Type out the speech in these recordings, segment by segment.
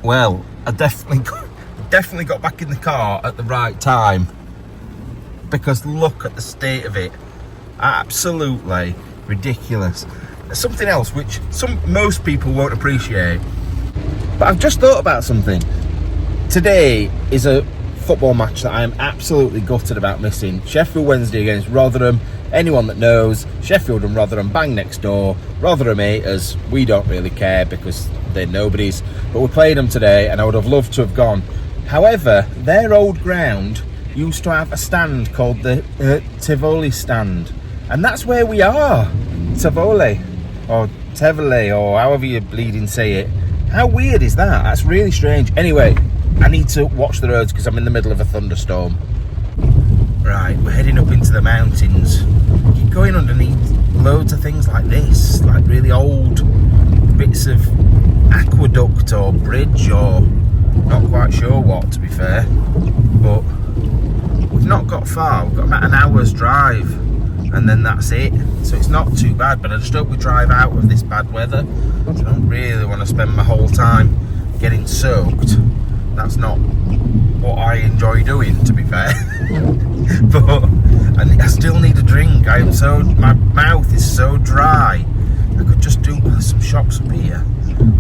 Well, I definitely got back in the car at the right time, because look at the state of it. Absolutely ridiculous. There's something else which most people won't appreciate, but I've just thought about something. Today is a football match that I am absolutely gutted about missing. Sheffield Wednesday against Rotherham. Anyone that knows, Sheffield and Rotherham bang next door. Rotherham haters, we don't really care because they're nobodies, but we played them today and I would have loved to have gone. However, their old ground used to have a stand called the Tivoli stand, and that's where we are. Tivoli or Tivoli, or however you bleeding say it. How weird is that? That's really strange. Anyway, I need to watch the roads because I'm in the middle of a thunderstorm. Right, we're heading up into the mountains. Keep going underneath loads of things like this, like really old bits of aqueduct or bridge, or not quite sure what, to be fair. But we've not got far. We've got about an hour's drive and then that's it. So it's not too bad, but I just hope we drive out of this bad weather. I don't really want to spend my whole time getting soaked. That's not what I enjoy doing, to be fair. But I still need a drink. My mouth is so dry. I could just do some shops up here.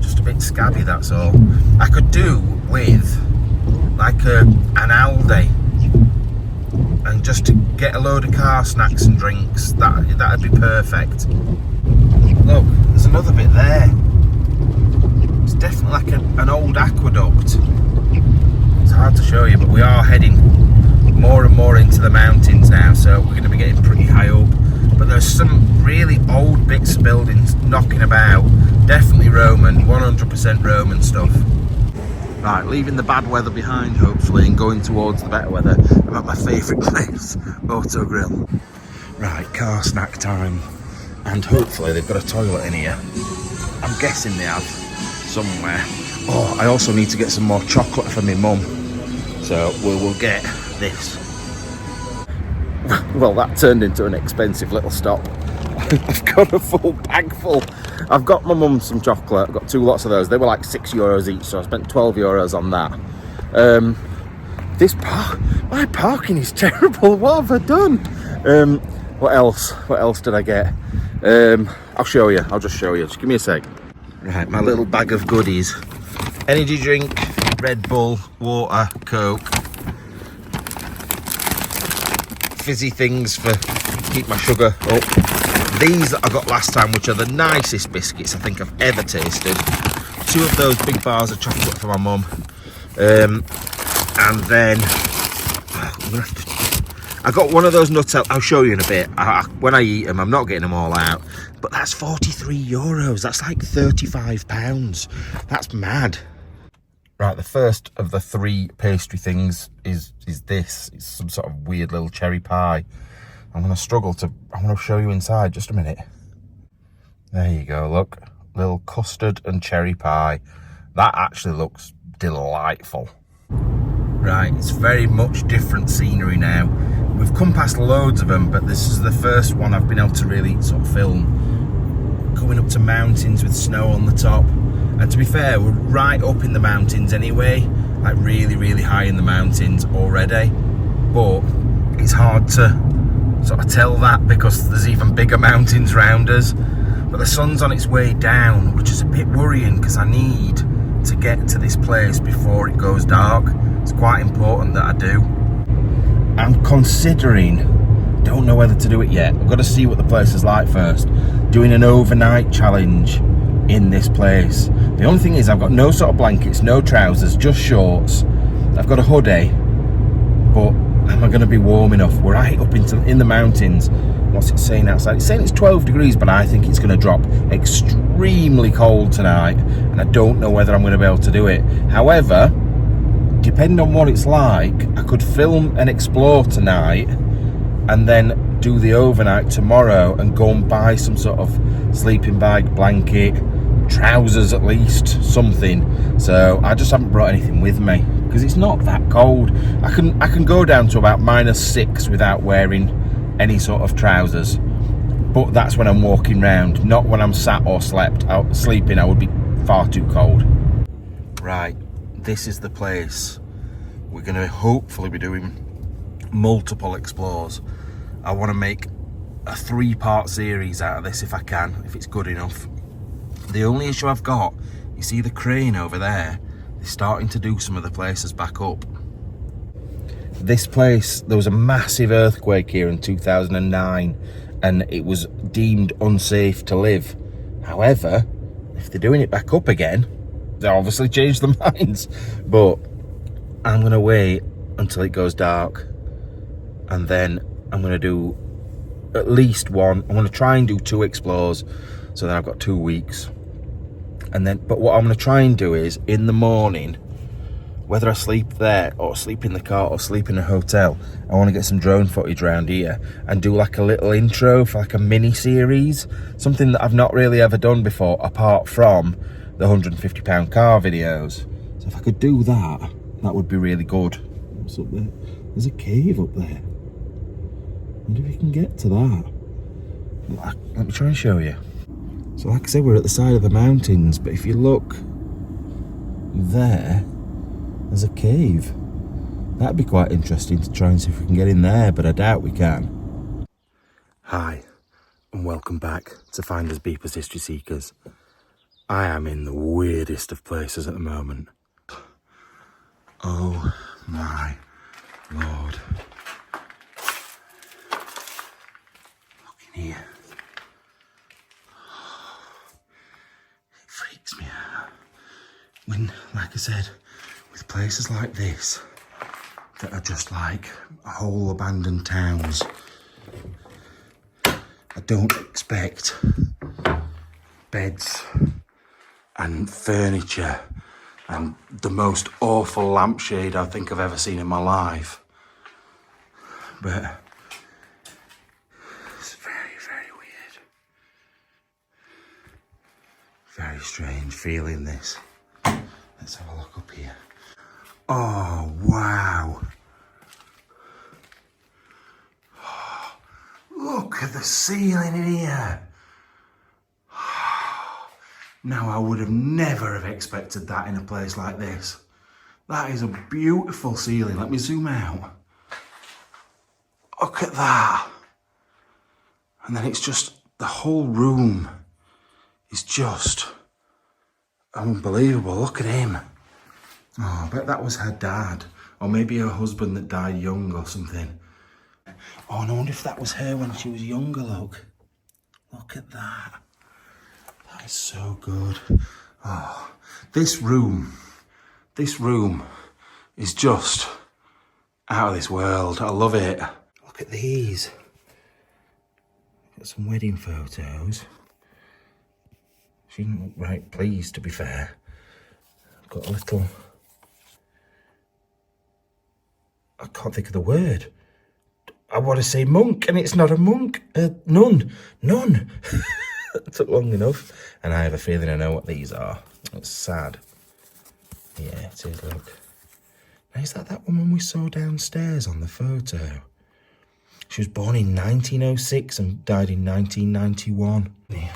Just a bit scabby, that's all. I could do with like an Aldi, and just to get a load of car snacks and drinks. That'd be perfect. Look, there's another bit there. It's definitely like an old aqueduct. It's hard to show you, but we are heading more and more into the mountains now, so we're going to be getting pretty high up. But there's some really old bits of buildings knocking about. Definitely Roman, 100% Roman stuff. Right, leaving the bad weather behind, hopefully, and going towards the better weather. I'm at my favourite place, Auto Grill. Right, car snack time. And hopefully they've got a toilet in here. I'm guessing they have, somewhere. Oh, I also need to get some more chocolate for my mum. So we'll get this. Well, that turned into an expensive little stop. I've got a full bag full. I've got my mum some chocolate. I've got 2 lots of those. They were like €6 each, so I spent €12 on that. My parking is terrible. What have I done? What else? What else did I get? I'll show you. I'll just show you. Just give me a sec. Right, my little bag of goodies. Energy drink, Red Bull, water, Coke. Fizzy things for keep my sugar up. These that I got last time, which are the nicest biscuits I think I've ever tasted. 2 of those big bars of chocolate for my mum. And then I got one of those nuts. I'll show you in a bit. When I eat them, I'm not getting them all out. But that's €43. That's like £35. That's mad. Right, the first of the 3 pastry things is this. It's some sort of weird little cherry pie. I'm going to struggle to... I want to show you inside. Just a minute. There you go, look. Little custard and cherry pie. That actually looks delightful. Right, it's very much different scenery now. We've come past loads of them, but this is the first one I've been able to really sort of film. Going up to mountains with snow on the top. And to be fair, we're right up in the mountains anyway. Like really, really high in the mountains already. But it's hard to sort of tell that because there's even bigger mountains round us. But the sun's on its way down, which is a bit worrying because I need to get to this place before it goes dark. It's quite important that I do. I'm considering, don't know whether to do it yet. I've got to see what the place is like first. Doing an overnight challenge in this place. The only thing is I've got no sort of blankets, no trousers, just shorts. I've got a hoodie, but am I going to be warm enough? We're right up in the mountains. What's it saying outside? It's saying it's 12 degrees, but I think it's going to drop extremely cold tonight, and I don't know whether I'm going to be able to do it. However, depending on what it's like, I could film and explore tonight and then do the overnight tomorrow and go and buy some sort of sleeping bag, blanket, trousers at least, something. So I just haven't brought anything with me because it's not that cold. I can go down to about -6 without wearing any sort of trousers, but that's when I'm walking round, not when I'm sat or sleeping. I would be far too cold. Right, this is the place we're going to hopefully be doing multiple explores. I want to make a 3-part series out of this if I can, if it's good enough. The only issue I've got, you see the crane over there, they're starting to do some of the places back up. This place, there was a massive earthquake here in 2009 and it was deemed unsafe to live. However, if they're doing it back up again, they obviously changed their minds. But I'm going to wait until it goes dark and then I'm going to do at least one. I'm going to try and do 2 explores so that I've got 2 weeks. And then, but what I'm going to try and do is in the morning, whether I sleep there or sleep in the car or sleep in a hotel, I want to get some drone footage around here and do like a little intro for like a mini series, something that I've not really ever done before apart from the £150 car videos. So if I could do that, that would be really good. What's up there? There's a cave up there. I wonder if you can get to that. Let me try and show you. So like I said, we're at the side of the mountains, but if you look there, there's a cave. That'd be quite interesting to try and see if we can get in there, but I doubt we can. Hi, and welcome back to FindersBeepers History Seekers. I am in the weirdest of places at the moment. Oh my Lord. Look in here. It freaks me out. When, like I said, with places like this that are just like whole abandoned towns, I don't expect beds and furniture and the most awful lampshade I think I've ever seen in my life. But it's very, very weird. Very strange feeling this. Let's have a look up here. Oh, wow. Oh, look at the ceiling in here. Now, I would have never have expected that in a place like this. That is a beautiful ceiling. Let me zoom out. Look at that. And then it's just, the whole room is just unbelievable. Look at him. Oh, I bet that was her dad. Or maybe her husband that died young or something. Oh, and I wonder if that was her when she was younger, look. Look at that. That is so good. Oh, this room is just out of this world. I love it. Look at these. Got some wedding photos. She didn't look right pleased, to be fair. I've got a little... I can't think of the word. I want to say monk, and it's not a monk. Nun. Nun. That took long enough. And I have a feeling I know what these are. It's sad. Yeah, it is, look. Now, is that woman we saw downstairs on the photo? She was born in 1906 and died in 1991. Yeah.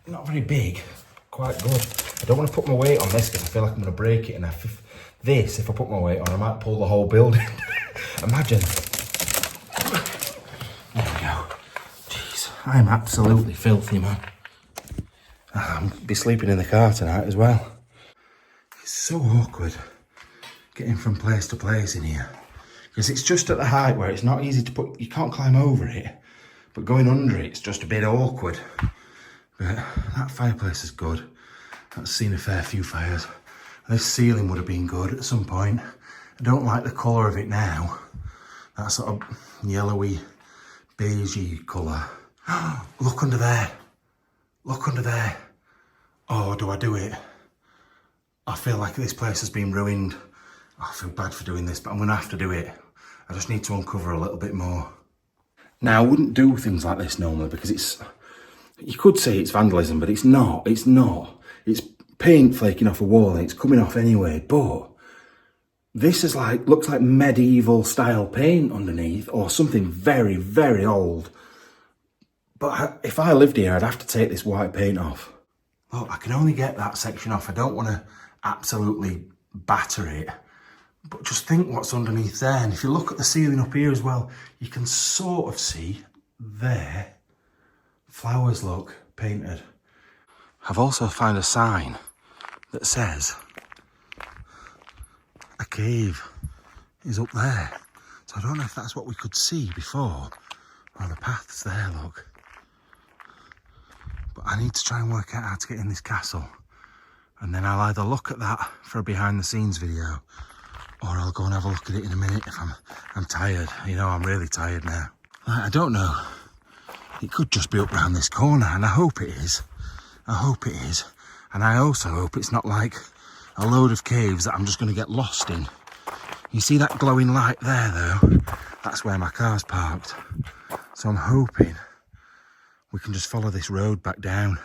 Not very big. Quite good. I don't want to put my weight on this because I feel like I'm going to break it. And if I put my weight on, I might pull the whole building. Imagine. There we go. Jeez, I'm absolutely filthy, man. I'll be sleeping in the car tonight as well. It's so awkward getting from place to place in here. Because it's just at the height where it's not easy to put, you can't climb over it. But going under it's just a bit awkward. But that fireplace is good. That's seen a fair few fires. This ceiling would have been good at some point. I don't like the colour of it now. That sort of yellowy, beigey colour. Look under there. Look under there. Oh, do I do it? I feel like this place has been ruined. I feel bad for doing this, but I'm going to have to do it. I just need to uncover a little bit more. Now, I wouldn't do things like this normally because it's... You could say it's vandalism, but it's not. It's not. It's paint flaking off a wall and it's coming off anyway, but this is like, looks like medieval style paint underneath or something very, very old. But if I lived here, I'd have to take this white paint off. Look, I can only get that section off. I don't want to absolutely batter it. But just think what's underneath there. And if you look at the ceiling up here as well, you can sort of see there, flowers look painted. I've also found a sign that says a cave is up there. So I don't know if that's what we could see before. Oh, the path's there, look. But I need to try and work out how to get in this castle. And then I'll either look at that for a behind the scenes video, or I'll go and have a look at it in a minute if I'm tired. You know, I'm really tired now. I don't know. It could just be up round this corner, and I hope it is. I hope it is. And I also hope it's not like a load of caves that I'm just going to get lost in. You see that glowing light there, though? That's where my car's parked. So I'm hoping we can just follow this road back down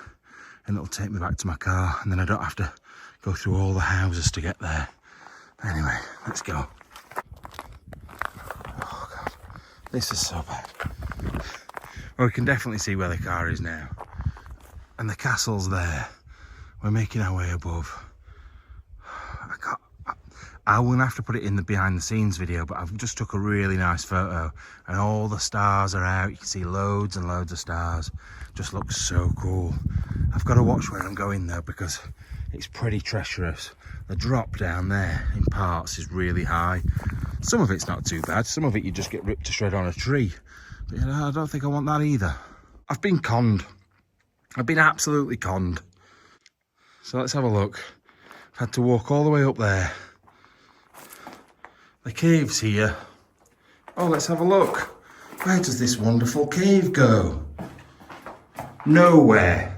and it'll take me back to my car, and then I don't have to go through all the houses to get there. Anyway, let's go. Oh God, this is so bad. Well, we can definitely see where the car is now. And the castle's there. We're making our way above. I will have to put it in the behind the scenes video, but I've just took a really nice photo and all the stars are out. You can see loads and loads of stars. Just looks so cool. I've got to watch where I'm going though, because it's pretty treacherous. The drop down there in parts is really high. Some of it's not too bad. Some of it you just get ripped to shred on a tree. But you know, I don't think I want that either. I've been conned. I've been absolutely conned. So let's have a look. I've had to walk all the way up there. The cave's here. Oh, let's have a look. Where does this wonderful cave go? Nowhere.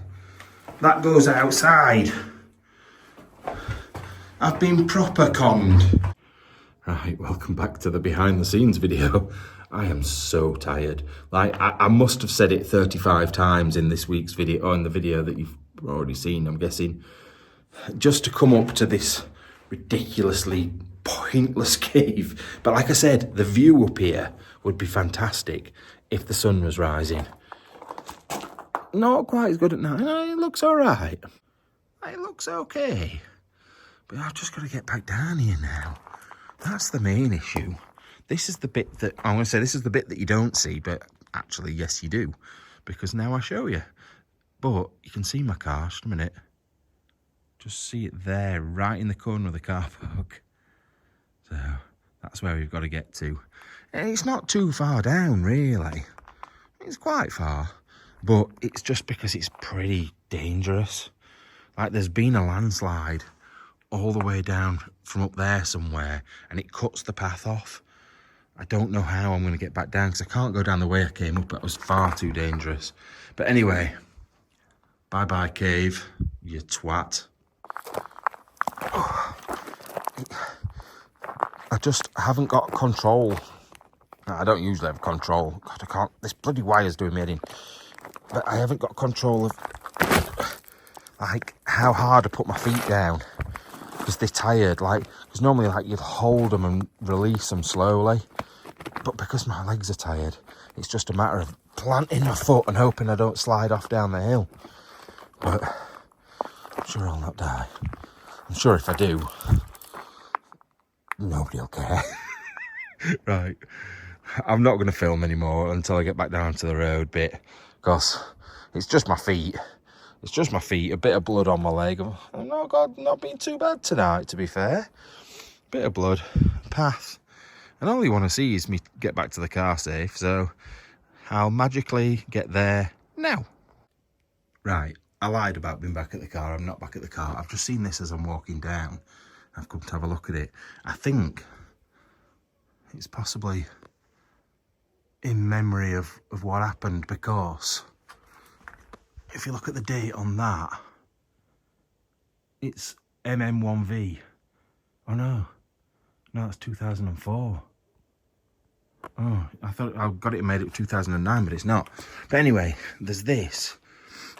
That goes outside. I've been proper conned. Right, welcome back to the behind the scenes video. I am so tired. Like, I must have said it 35 times in this week's video, or in the video that you've already seen, I'm guessing. Just to come up to this ridiculously pointless cave. But like I said, the view up here would be fantastic if the sun was rising. Not quite as good at night. It looks all right. It looks okay. But I've just got to get back down here now. That's the main issue. This is the bit that, I'm going to say this is the bit that you don't see, but actually, yes, you do. Because now I show you. But you can see my car, just a minute. Just see it there, right in the corner of the car park. So that's where we've got to get to. And it's not too far down, really. It's quite far. But it's just because it's pretty dangerous. Like, there's been a landslide all the way down from up there somewhere, and it cuts the path off. I don't know how I'm going to get back down, because I can't go down the way I came up. It was far too dangerous. But anyway, bye-bye cave, you twat. Oh. I just haven't got control. I don't usually have control. God, I can't. This bloody wire's doing me head in. But I haven't got control of, like, how hard I put my feet down. Because they're tired. Like, because normally, like, you'd hold them and release them slowly. But because my legs are tired, it's just a matter of planting my foot and hoping I don't slide off down the hill. But I'm sure I'll not die. I'm sure if I do, nobody will care. Right. I'm not going to film anymore until I get back down to the road bit, because it's just my feet. It's just my feet, a bit of blood on my leg. Oh God, not been too bad tonight, to be fair. Bit of blood, path. And all you want to see is me get back to the car safe, so I'll magically get there now. Right, I lied about being back at the car. I'm not back at the car. I've just seen this as I'm walking down. I've come to have a look at it. I think it's possibly in memory of what happened, because if you look at the date on that, it's MM1V. Oh no, that's 2004. Oh, I thought I got it made up 2009, but it's not. But anyway, there's this,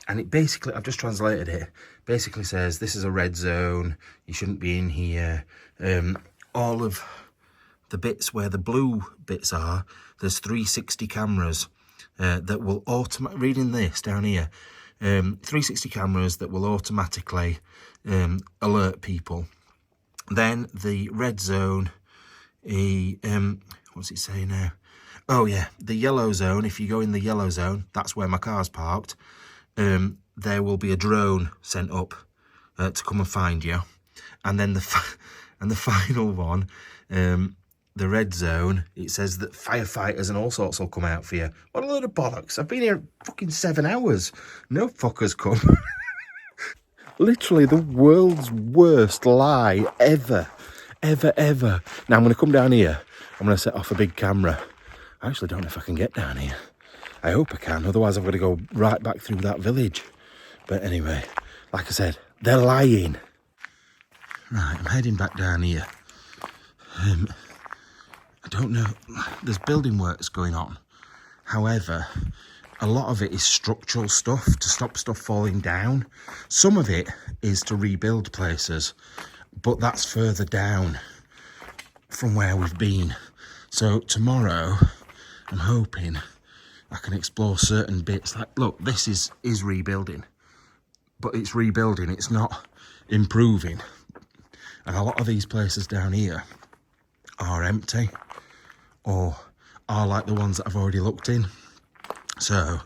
and it basically, I've just translated it, basically says this is a red zone, you shouldn't be in here. All of the bits where the blue bits are, there's 360 cameras that will automatically, reading this down here, 360 cameras that will automatically alert people Then the red zone, what's it say now? Oh yeah, the yellow zone. If you go in the yellow zone, that's where my car's parked. There will be a drone sent up to come and find you. And then the final one, the red zone, it says that firefighters and all sorts will come out for you. What a load of bollocks. I've been here fucking 7 hours. No fuckers come. Literally the world's worst lie ever. Ever. Now I'm going to come down here. I'm going to set off a big camera. I actually don't know if I can get down here. I hope I can, otherwise I've got to go right back through that village. But anyway, like I said, they're lying. Right, I'm heading back down here. I don't know, there's building works going on. However, a lot of it is structural stuff to stop stuff falling down. Some of it is to rebuild places, but that's further down from where we've been. So tomorrow, I'm hoping I can explore certain bits. Like, look, this is rebuilding, but it's rebuilding, it's not improving. And a lot of these places down here are empty or are like the ones that I've already looked in. So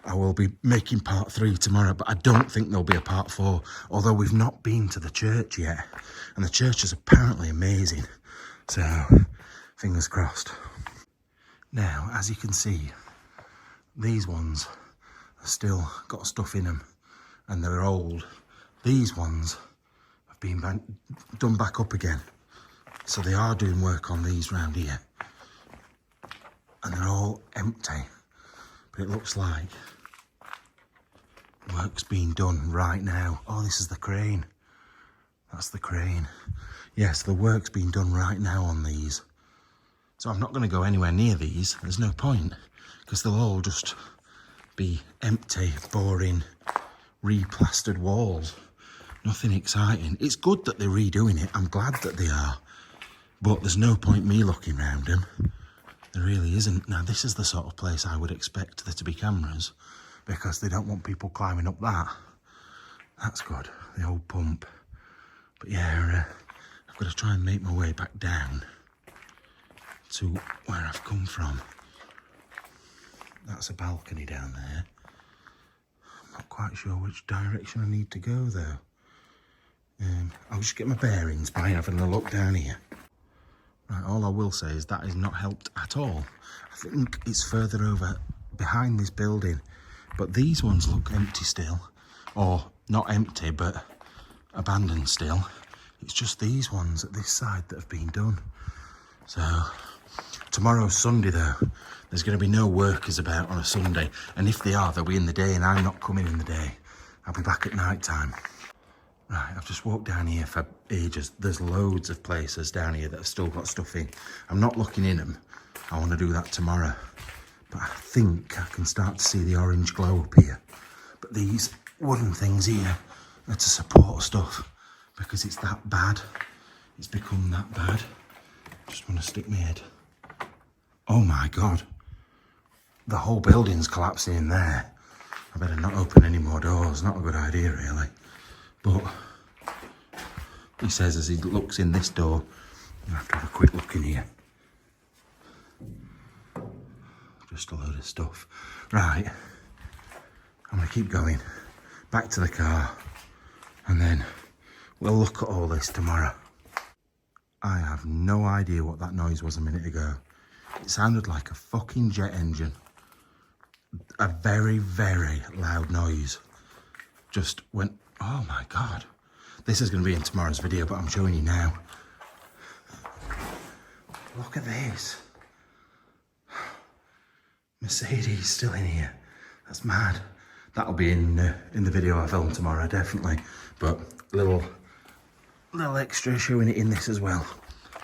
I will be making part 3 tomorrow, but I don't think there'll be a part 4, although we've not been to the church yet. And the church is apparently amazing. So fingers crossed. Now, as you can see, these ones have still got stuff in them and they're old. These ones have been done back up again. So they are doing work on these round here. And they're all empty. But it looks like work's being done right now. Oh, this is the crane. That's the crane. Yes, the work's being done right now on these. So I'm not going to go anywhere near these. There's no point, because they'll all just be empty, boring, replastered walls. Nothing exciting. It's good that they're redoing it. I'm glad that they are. But there's no point me looking round them. There really isn't. Now, this is the sort of place I would expect there to be cameras, because they don't want people climbing up that. That's good. The old pump. But yeah, I've got to try and make my way back down to where I've come from. That's a balcony down there. I'm not quite sure which direction I need to go though. I'll just get my bearings by having a look down here. Right, all I will say is that has not helped at all. I think it's further over behind this building, but these ones look empty still. Or not empty, but abandoned still. It's just these ones at this side that have been done. So tomorrow's Sunday though. There's going to be no workers about on a Sunday, and if they are, they'll be in the day, and I'm not coming in the day. I'll be back at night time. Right, I've just walked down here for ages. There's loads of places down here that have still got stuff in. I'm not looking in them. I want to do that tomorrow. But I think I can start to see the orange glow up here. But these wooden things here are to support stuff, because it's that bad. It's become that bad. Just want to stick my head. Oh my God. The whole building's collapsing in there. I better not open any more doors. Not a good idea, really. But he says as he looks in this door, I have to have a quick look in here. Just a load of stuff. Right, I'm going to keep going. Back to the car. And then we'll look at all this tomorrow. I have no idea what that noise was a minute ago. It sounded like a fucking jet engine. A very, very loud noise. Just went, oh my God. This is going to be in tomorrow's video, but I'm showing you now. Look at this. Mercedes still in here. That's mad. That'll be in the video I film tomorrow, definitely. But little extra showing it in this as well.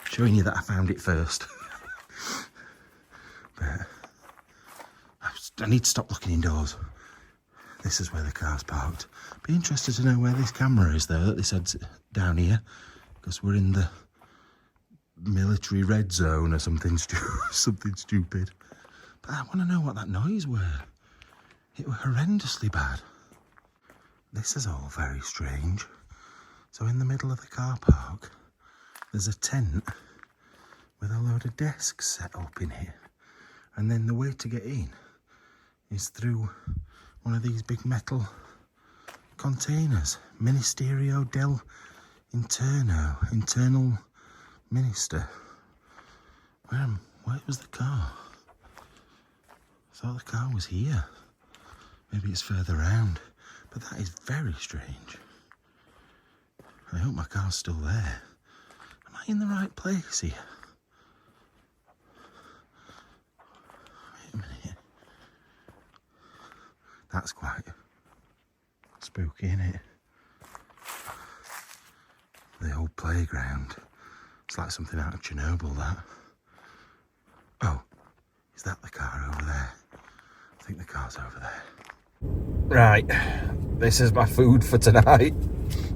Showing you that I found it first. But I need to stop looking indoors. This is where the car's parked. Be interested to know where this camera is though, that they said down here. Because we're in the military red zone or something, something stupid. But I want to know what that noise were. It was horrendously bad. This is all very strange. So in the middle of the car park, there's a tent with a load of desks set up in here. And then the way to get in is through one of these big metal containers. Ministerio del Internal Minister. Where was the car? I thought the car was here. Maybe it's further round. But that is very strange. I hope my car's still there. Am I in the right place here? Wait a minute. That's quite spooky, isn't it? The old playground. It's like something out of Chernobyl, that. Oh, is that the car over there? I think the car's over there. Right, this is my food for tonight.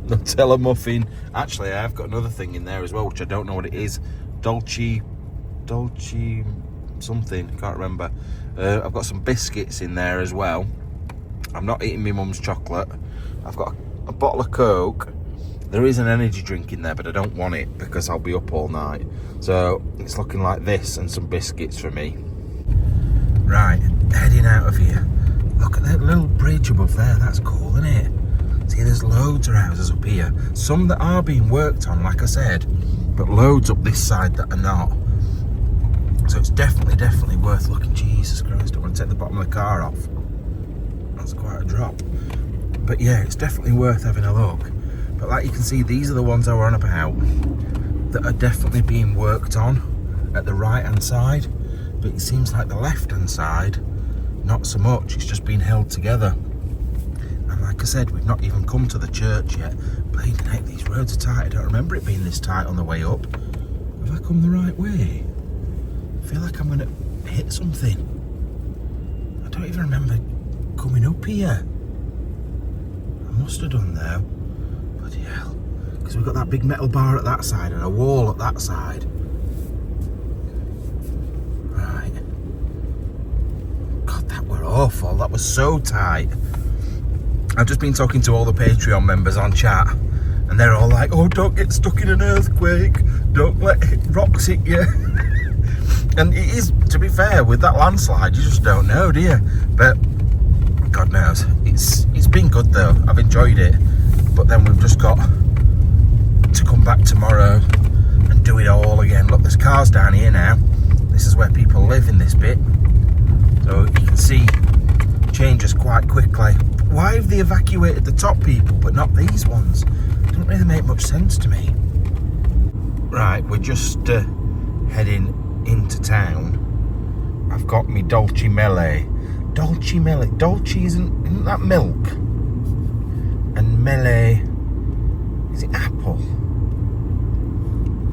Nutella muffin. Actually, I've got another thing in there as well, which I don't know what it is. Dolce something, I can't remember. I've got some biscuits in there as well. I'm not eating my mum's chocolate. I've got a bottle of Coke. There is an energy drink in there, but I don't want it because I'll be up all night. So it's looking like this and some biscuits for me. Right, heading out of here. Look at that little bridge above there. That's cool, isn't it? See, there's loads of houses up here. Some that are being worked on, like I said, but loads up this side that are not. So it's definitely worth looking. Jesus Christ, I want to take the bottom of the car off. That's quite a drop. But yeah, it's definitely worth having a look. But like you can see, these are the ones I were on about that are definitely being worked on at the right hand side. But it seems like the left hand side, not so much. It's just been held together. And like I said, we've not even come to the church yet. Bleeding heck, these roads are tight. I don't remember it being this tight on the way up. Have I come the right way? I feel like I'm going to hit something. I don't even remember coming up here. I must have done though. Bloody hell. Because we've got that big metal bar at that side and a wall at that side. Right. God, that were awful. That was so tight. I've just been talking to all the Patreon members on chat, and they're all like, oh, don't get stuck in an earthquake. Don't let rocks hit you. And it is, to be fair, with that landslide, you just don't know, do you? But God knows. It's been good though. I've enjoyed it. But then we've just got to come back tomorrow and do it all again. Look, there's cars down here now. This is where people live in this bit. So you can see changes quite quickly. Why have they evacuated the top people but not these ones? Doesn't really make much sense to me. Right, we're just heading into town. I've got me Dolce Mele. Dolce Mele. Dolce isn't that milk? And Mele, is it apple?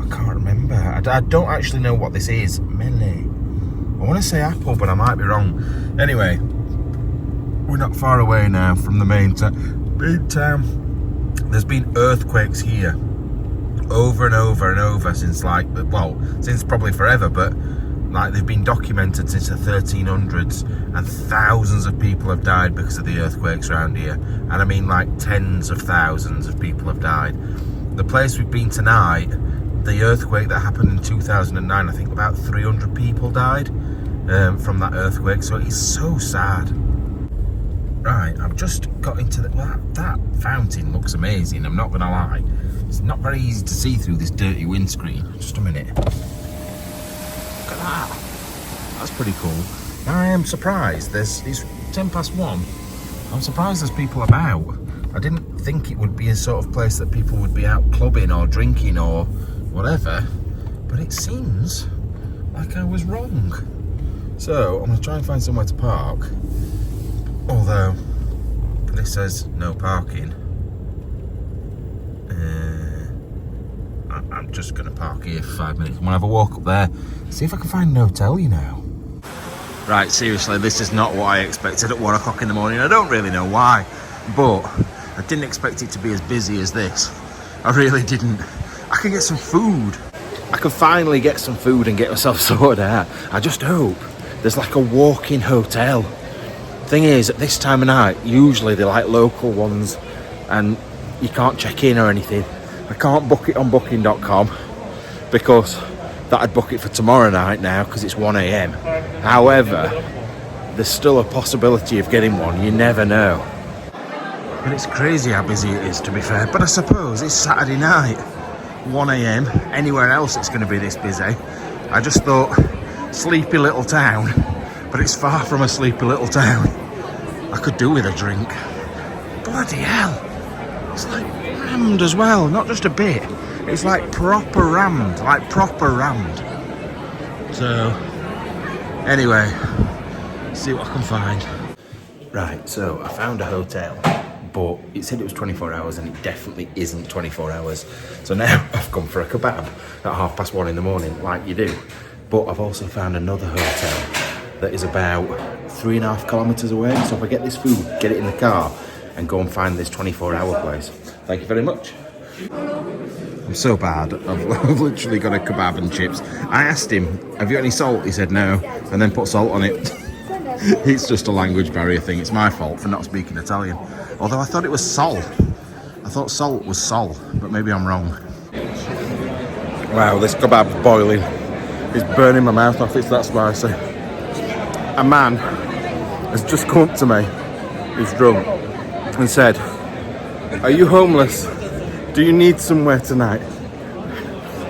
I can't remember. I don't actually know what this is. Mele. I want to say apple, but I might be wrong. Anyway, we're not far away now from the main town. There's been earthquakes here over and over and over since since probably forever, but like they've been documented since the 1300s, and thousands of people have died because of the earthquakes around here. And I mean like tens of thousands of people have died. The place we've been tonight, the earthquake that happened in 2009, I think about 300 people died from that earthquake. So it's so sad. Right, I've just got into that fountain looks amazing, I'm not gonna lie. It's not very easy to see through this dirty windscreen. Just a minute. Look at that. That's pretty cool. I am surprised. It's 1:10. I'm surprised there's people about. I didn't think it would be a sort of place that people would be out clubbing or drinking or whatever, but it seems like I was wrong. So I'm gonna try and find somewhere to park. Although this says no parking. I'm just going to park here for 5 minutes. I'm going to have a walk up there, see if I can find an hotel, you know. Right, seriously, this is not what I expected at 1 o'clock in the morning. I don't really know why, but I didn't expect it to be as busy as this. I really didn't. I can get some food. I can finally get some food and get myself sorted out. I just hope there's like a walk-in hotel. Thing is, at this time of night, usually they're like local ones and you can't check in or anything. I can't book it on booking.com. because that'd book it for tomorrow night now because it's 1 a.m. However, there's still a possibility of getting one. You never know. And it's crazy how busy it is, to be fair. But I suppose it's Saturday night, 1 a.m. Anywhere else it's going to be this busy. I just thought, sleepy little town, but it's far from a sleepy little town. I could do with a drink. Bloody hell. It's like rammed as well, not just a bit. It's like proper rammed, So, anyway, see what I can find. Right, so I found a hotel, but it said it was 24 hours and it definitely isn't 24 hours. So now I've gone for a kebab at 1:30 in the morning, like you do. But I've also found another hotel that is about 3.5 kilometres away. So if I get this food, get it in the car and go and find this 24-hour place. Thank you very much. I'm so bad. I've literally got a kebab and chips. I asked him, have you got any salt? He said no, and then put salt on it. It's just a language barrier thing. It's my fault for not speaking Italian. Although I thought it was sol. I thought salt was sol, but maybe I'm wrong. Wow, this kebab's boiling. It's burning my mouth off, it's that spicy. A man has just come up to me, he's drunk, and said, are you homeless? Do you need somewhere tonight?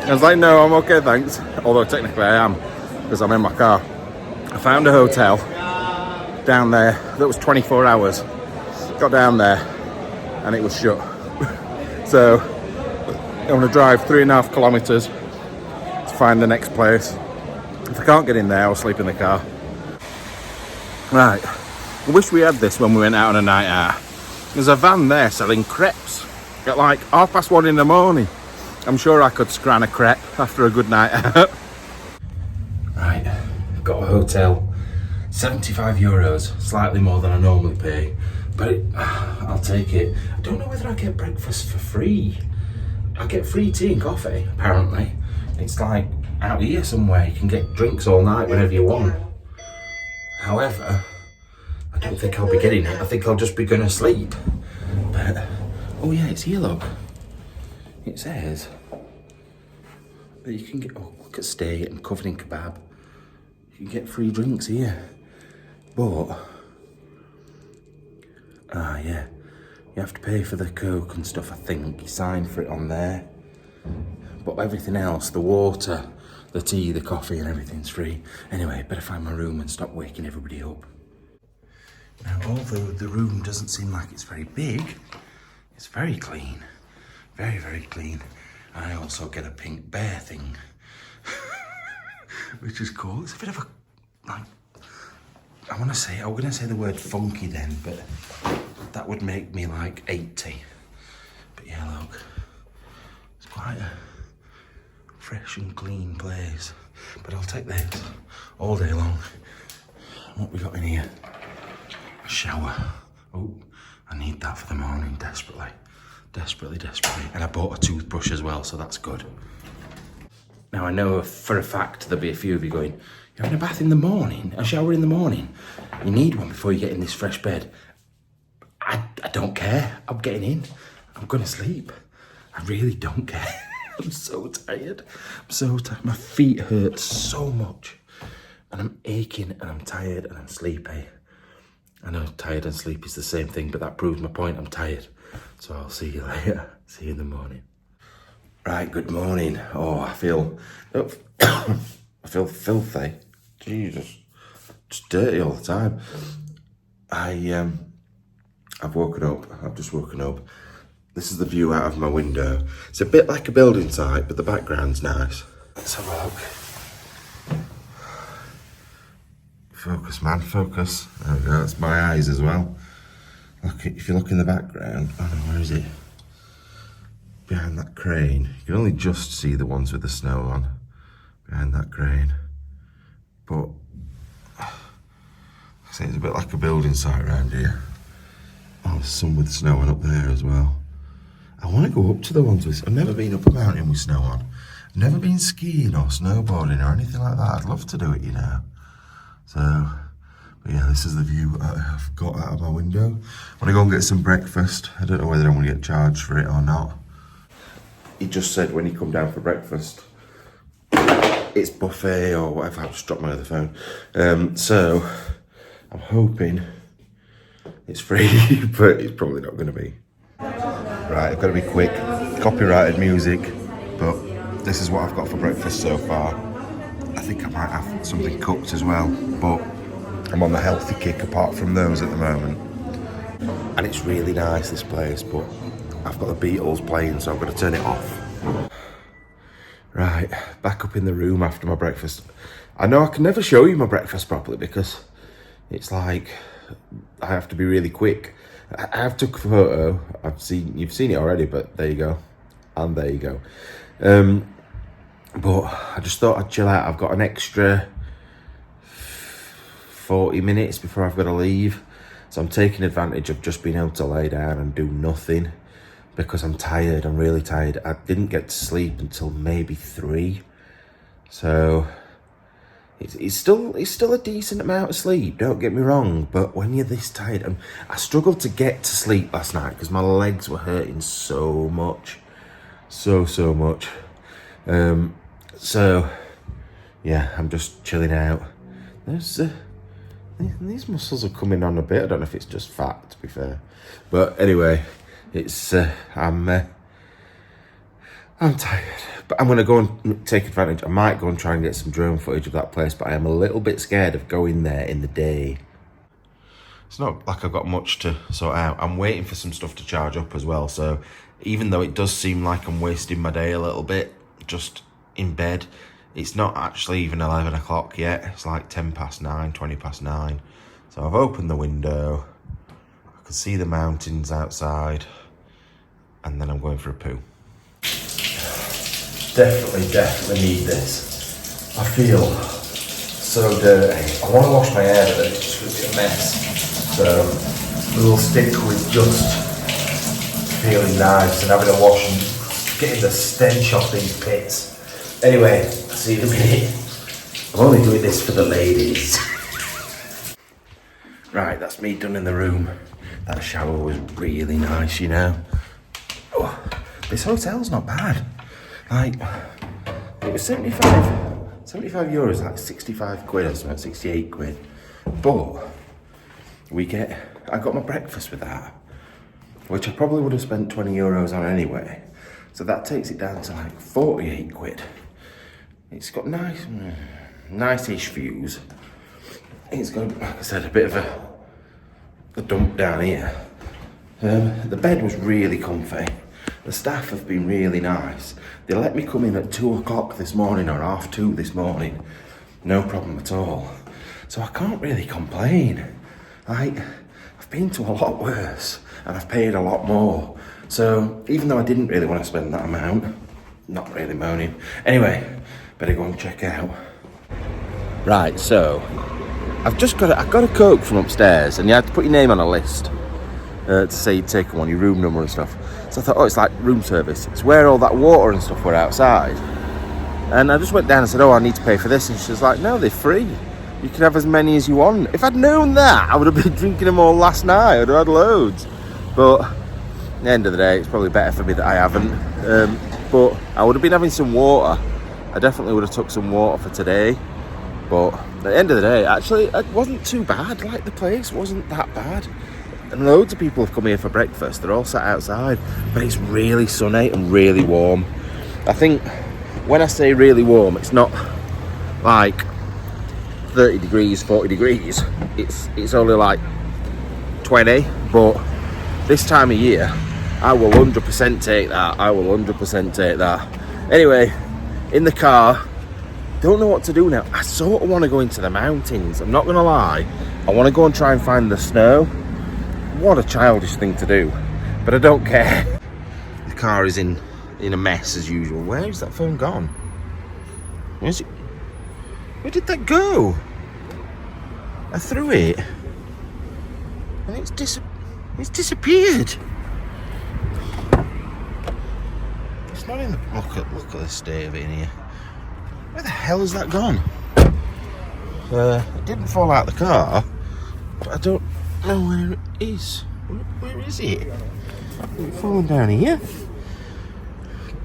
I was like, no, I'm okay, thanks. Although technically I am, because I'm in my car. I found a hotel down there that was 24 hours. Got down there and it was shut. So I'm gonna drive 3.5 kilometres to find the next place. If I can't get in there, I'll sleep in the car. Right, I wish we had this when we went out on a night out. There's a van there selling crepes at like 1:30 in the morning. I'm sure I could scran a crepe after a good night out. Right, got a hotel, 75 euros, slightly more than I normally pay, but I'll take it. I don't know whether I get breakfast for free. I get free tea and coffee, apparently. It's like out here somewhere, you can get drinks all night whenever you want. However, I don't think I'll be getting it. I think I'll just be gonna sleep. But, oh yeah, it's here, look. It says that you can get, oh, look at stay and covered in kebab. You can get free drinks here. But, yeah, you have to pay for the Coke and stuff, I think. You sign for it on there. But everything else, the water, the tea, the coffee and everything's free. Anyway, better find my room and stop waking everybody up. Now, although the room doesn't seem like it's very big, it's very clean. Very, very clean. And I also get a pink bear thing, which is cool. It's a bit of a, like, I'm gonna say the word funky then, but that would make me like 80. But yeah, look, it's quite a fresh and clean place. But I'll take this all day long. What we got in here? A shower. Oh, I need that for the morning desperately. Desperately. And I bought a toothbrush as well, so that's good. Now I know for a fact there'll be a few of you going, you're having a bath in the morning, a shower in the morning. You need one before you get in this fresh bed. I don't care. I'm getting in. I'm gonna sleep. I really don't care. I'm so tired. I'm so tired. My feet hurt so much. And I'm aching and I'm tired and I'm sleepy. I know tired and sleepy is the same thing, but that proves my point. I'm tired. So I'll see you later. See you in the morning. Right, good morning. Oh, I feel filthy. Jesus. Just dirty all the time. I've woken up. I've just woken up. This is the view out of my window. It's a bit like a building site, but the background's nice. Let's have a look. Focus, man, focus. There we go, that's my eyes as well. Look, if you look in the background, oh no, where is it? Behind that crane. You can only just see the ones with the snow on. Behind that crane. But, I say it's a bit like a building site around here. Oh, there's some with snow on up there as well. I want to go up to the ones with, I've never been up a mountain with snow on. I've never been skiing or snowboarding or anything like that. I'd love to do it, you know. So, but yeah, this is the view I've got out of my window. I'm gonna go and get some breakfast. I don't know whether I'm gonna get charged for it or not. He just said when he come down for breakfast, it's buffet or whatever. I've just dropped my other phone. So I'm hoping it's free, but it's probably not going to be. Right, I've got to be quick. Copyrighted music, but this is what I've got for breakfast so far. I think I might have something cooked as well, but I'm on the healthy kick apart from those at the moment. And it's really nice, this place, but I've got the Beatles playing, so I've got to turn it off. Right, back up in the room after my breakfast. I know I can never show you my breakfast properly because it's like I have to be really quick. I have took a photo. You've seen it already, but there you go, and there you go. But I just thought I'd chill out. I've got an extra 40 minutes before I've got to leave, so I'm taking advantage of just being able to lay down and do nothing because I'm tired. I'm really tired. I didn't get to sleep until maybe 3, so it's still a decent amount of sleep, don't get me wrong, but when you're this tired, and I struggled to get to sleep last night because my legs were hurting so much, so much. So yeah, I'm just chilling out. There's these muscles are coming on a bit. I don't know if it's just fat, to be fair, but anyway, it's I'm tired, but I'm going to go and take advantage. I might go and try and get some drone footage of that place, but I am a little bit scared of going there in the day. It's not like I've got much to sort out. I'm waiting for some stuff to charge up as well, so even though it does seem like I'm wasting my day a little bit just in bed, it's not actually even 11 o'clock yet. It's like 10 past 9, 20 past 9. So I've opened the window, I can see the mountains outside, and then I'm going for a poo. Definitely need this. I feel so dirty. I want to wash my hair, but then it's just going to be a mess. So we'll stick with just feeling nice and having a wash and getting the stench off these pits. Anyway, I'll see you in a minute. I'm only doing this for the ladies. Right, that's me done in the room. That shower was really nice, you know. Oh, this hotel's not bad. Like, it was 75 euros, like 65 quid or something, 68 quid. But I got my breakfast with that, which I probably would have spent 20 euros on anyway. So that takes it down to like 48 quid. It's got nice-ish views. It's got, like I said, a bit of a dump down here. The bed was really comfy. The staff have been really nice. They let me come in at 2 o'clock this morning or 2:30 this morning. No problem at all. So I can't really complain. I've been to a lot worse and I've paid a lot more. So even though I didn't really want to spend that amount, not really moaning. Anyway, better go and check out. Right, so I got a Coke from upstairs, and you had to put your name on a list to say you'd taken one, your room number and stuff. So I thought, oh, it's like room service. It's where all that water and stuff were outside. And I just went down and said, oh, I need to pay for this. And she was like, no, they're free. You can have as many as you want. If I'd known that, I would have been drinking them all last night. I'd have had loads. But at the end of the day, it's probably better for me that I haven't. But I would have been having some water. I definitely would have took some water for today. But at the end of the day, actually, it wasn't too bad. Like, the place wasn't that bad. And loads of people have come here for breakfast. They're all sat outside. But it's really sunny and really warm. I think when I say really warm, it's not like 30 degrees, 40 degrees. It's only like 20. But this time of year, I will 100% take that. I will 100% take that. Anyway, in the car, don't know what to do now. I sort of want to go into the mountains. I'm not going to lie. I want to go and try and find the snow. What a childish thing to do. But I don't care. The car is in a mess as usual. Where is that phone gone? Where's it? Where did that go? I threw it. And it's disappeared. It's not in the... Look at the state of it in here. Where the hell has that gone? It didn't fall out the car, but I don't know where it is. Where is it? Is it falling down here?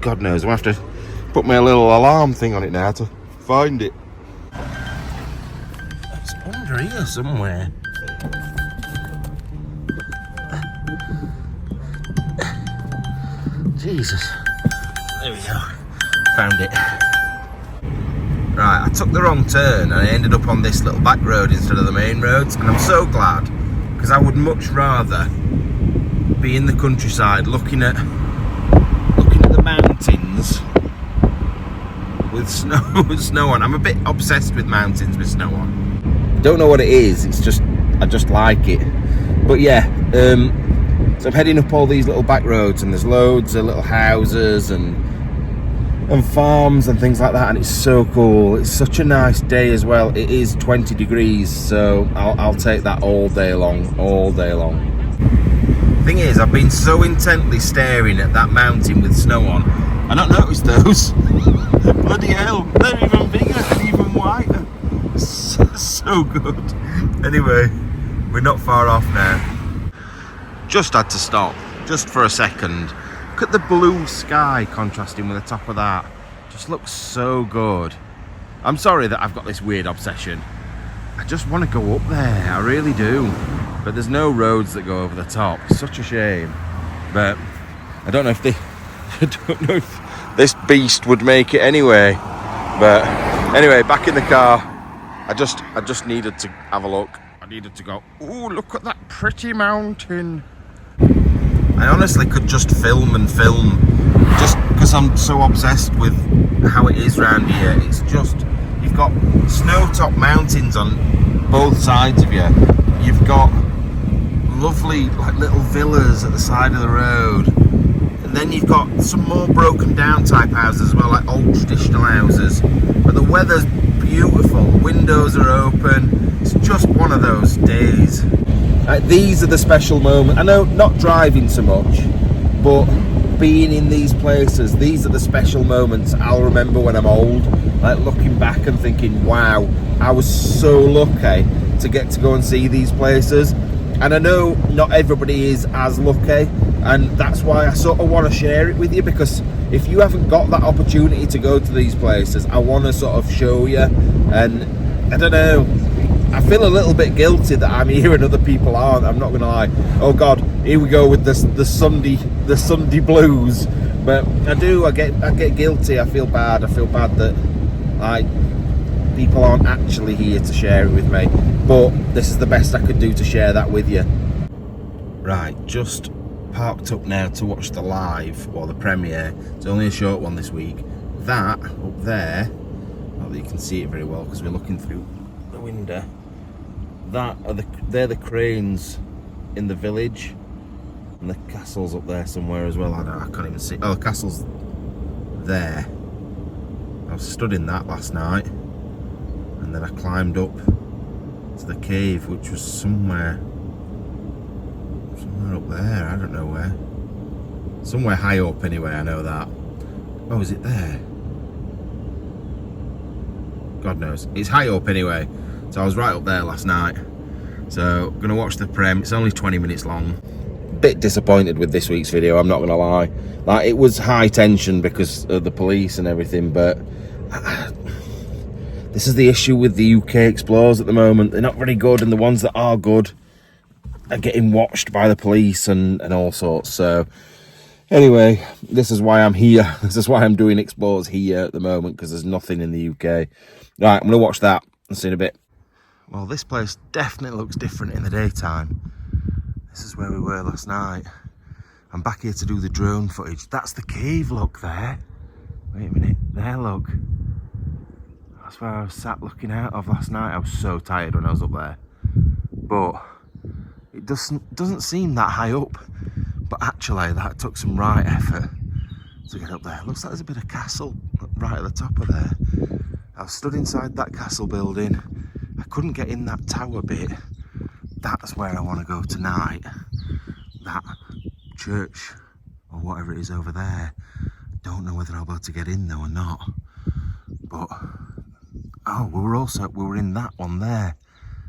God knows. I'm going to have to put my little alarm thing on it now to find it. It's under here somewhere. Jesus. There we go. Found it. Right, I took the wrong turn and I ended up on this little back road instead of the main roads, and I'm so glad, because I would much rather be in the countryside looking at the mountains with snow on. I'm a bit obsessed with mountains with snow on. Don't know what it is, it's just I just like it. But yeah, so I'm heading up all these little back roads, and there's loads of little houses and farms and things like that, and it's so cool. It's such a nice day as well. It is 20 degrees, so I'll take that all day long. Thing is, I've been so intently staring at that mountain with snow on, I not noticed those. Bloody hell, they're even bigger and even wider. So good. Anyway, we're not far off now. Just had to stop, just for a second. Look at the blue sky contrasting with the top of that. Just looks so good. I'm sorry that I've got this weird obsession. I just want to go up there, I really do. But there's no roads that go over the top. Such a shame. But I don't know if this beast would make it anyway. But anyway, back in the car. I just needed to have a look. I needed to go, ooh, look at that pretty mountain. I honestly could just film just because I'm so obsessed with how it is around here. It's just, you've got snow-topped mountains on both sides of you. You've got lovely like little villas at the side of the road, and then you've got some more broken down type houses as well, like old traditional houses, but the weather's beautiful, windows are open. It's just one of those days. These are the special moments. I know, not driving so much, but being in these places, these are the special moments I'll remember when I'm old, like looking back and thinking, wow, I was so lucky to get to go and see these places. And I know not everybody is as lucky, and that's why I sort of want to share it with you, because if you haven't got that opportunity to go to these places, I want to sort of show you. And I don't know, I feel a little bit guilty that I'm here and other people aren't. I'm not gonna lie. Oh God, here we go with the Sunday blues. But I get guilty. I feel bad. I feel bad that like people aren't actually here to share it with me. But this is the best I could do to share that with you. Right, just parked up now to watch the live or the premiere. It's only a short one this week. That up there, not that you can see it very well because we're looking through the window. They're the cranes in the village, and the castle's up there somewhere as well. I can't even see. Oh, the castle's there. I was stood in that last night, and then I climbed up to the cave, which was somewhere up there. I don't know where. Somewhere high up anyway, I know that. Oh, is it there? God knows. It's high up anyway. So I was right up there last night. So I'm gonna watch the Prem. It's only 20 minutes long. Bit disappointed with this week's video, I'm not gonna lie. Like, it was high tension because of the police and everything, but this is the issue with the UK Explorers at the moment. They're not very good, and the ones that are good are getting watched by the police and all sorts. So anyway, this is why I'm here. This is why I'm doing Explorers here at the moment, because there's nothing in the UK. Right, I'm gonna watch that and see in a bit. Well, this place definitely looks different in the daytime. This is where we were last night. I'm back here to do the drone footage. That's the cave, look there. Wait a minute, there, look. That's where I was sat looking out of last night. I was so tired when I was up there. But it doesn't seem that high up. But actually, that took some right effort to get up there. Looks like there's a bit of castle right at the top of there. I was stood inside that castle building. I couldn't get in that tower bit. That's where I want to go tonight. That church or whatever it is over there. Don't know whether I'll be able to get in though or not. But oh, we were in that one there.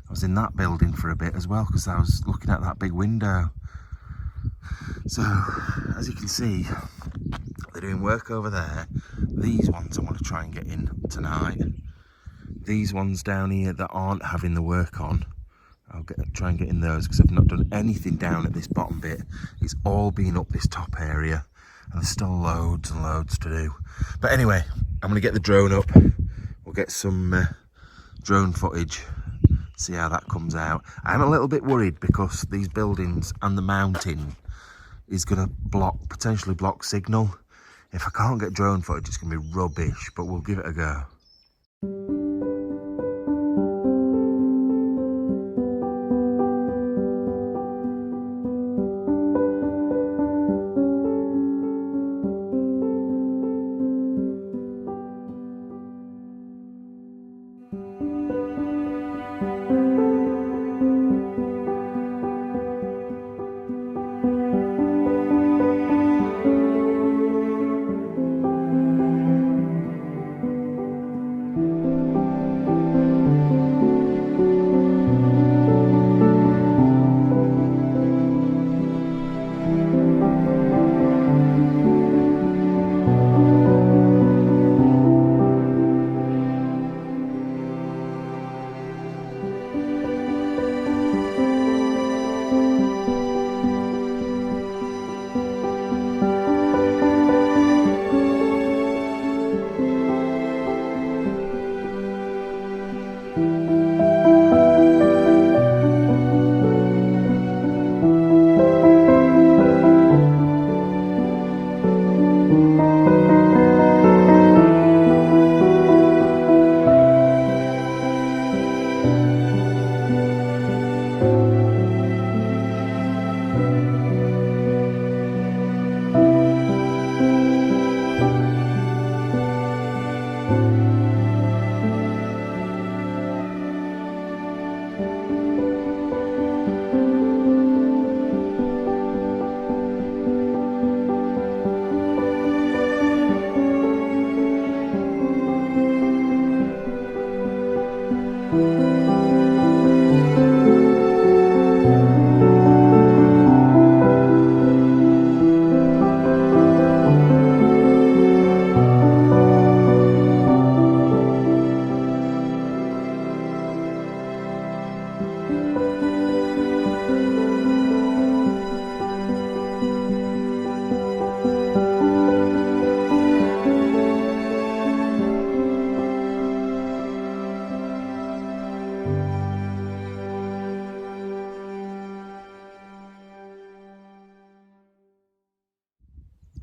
I was in that building for a bit as well because I was looking at that big window. So as you can see, they're doing work over there. These ones I want to try and get in tonight. These ones down here that aren't having the work on, I'll try and get in those, because I've not done anything down at this bottom bit. It's all been up this top area, and there's still loads and loads to do. But anyway, I'm going to get the drone up. We'll get some drone footage, see how that comes out. I'm a little bit worried because these buildings and the mountain is going to potentially block signal. If I can't get drone footage, it's going to be rubbish, but we'll give it a go.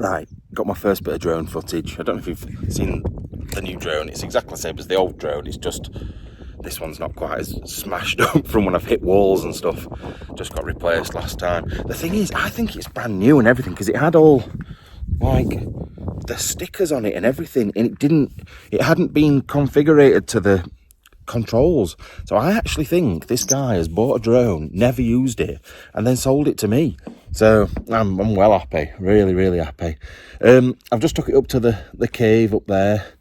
Right, got my first bit of drone footage. I don't know if you've seen the new drone. It's exactly the same as the old drone. It's just, this one's not quite as smashed up from when I've hit walls and stuff. Just got replaced last time. The thing is, I think it's brand new and everything, because it had all, like, the stickers on it and everything, and it hadn't been configured to the controls. So I actually think this guy has bought a drone, never used it, and then sold it to me. So I'm well happy, really happy. I've just took it up to the cave up there.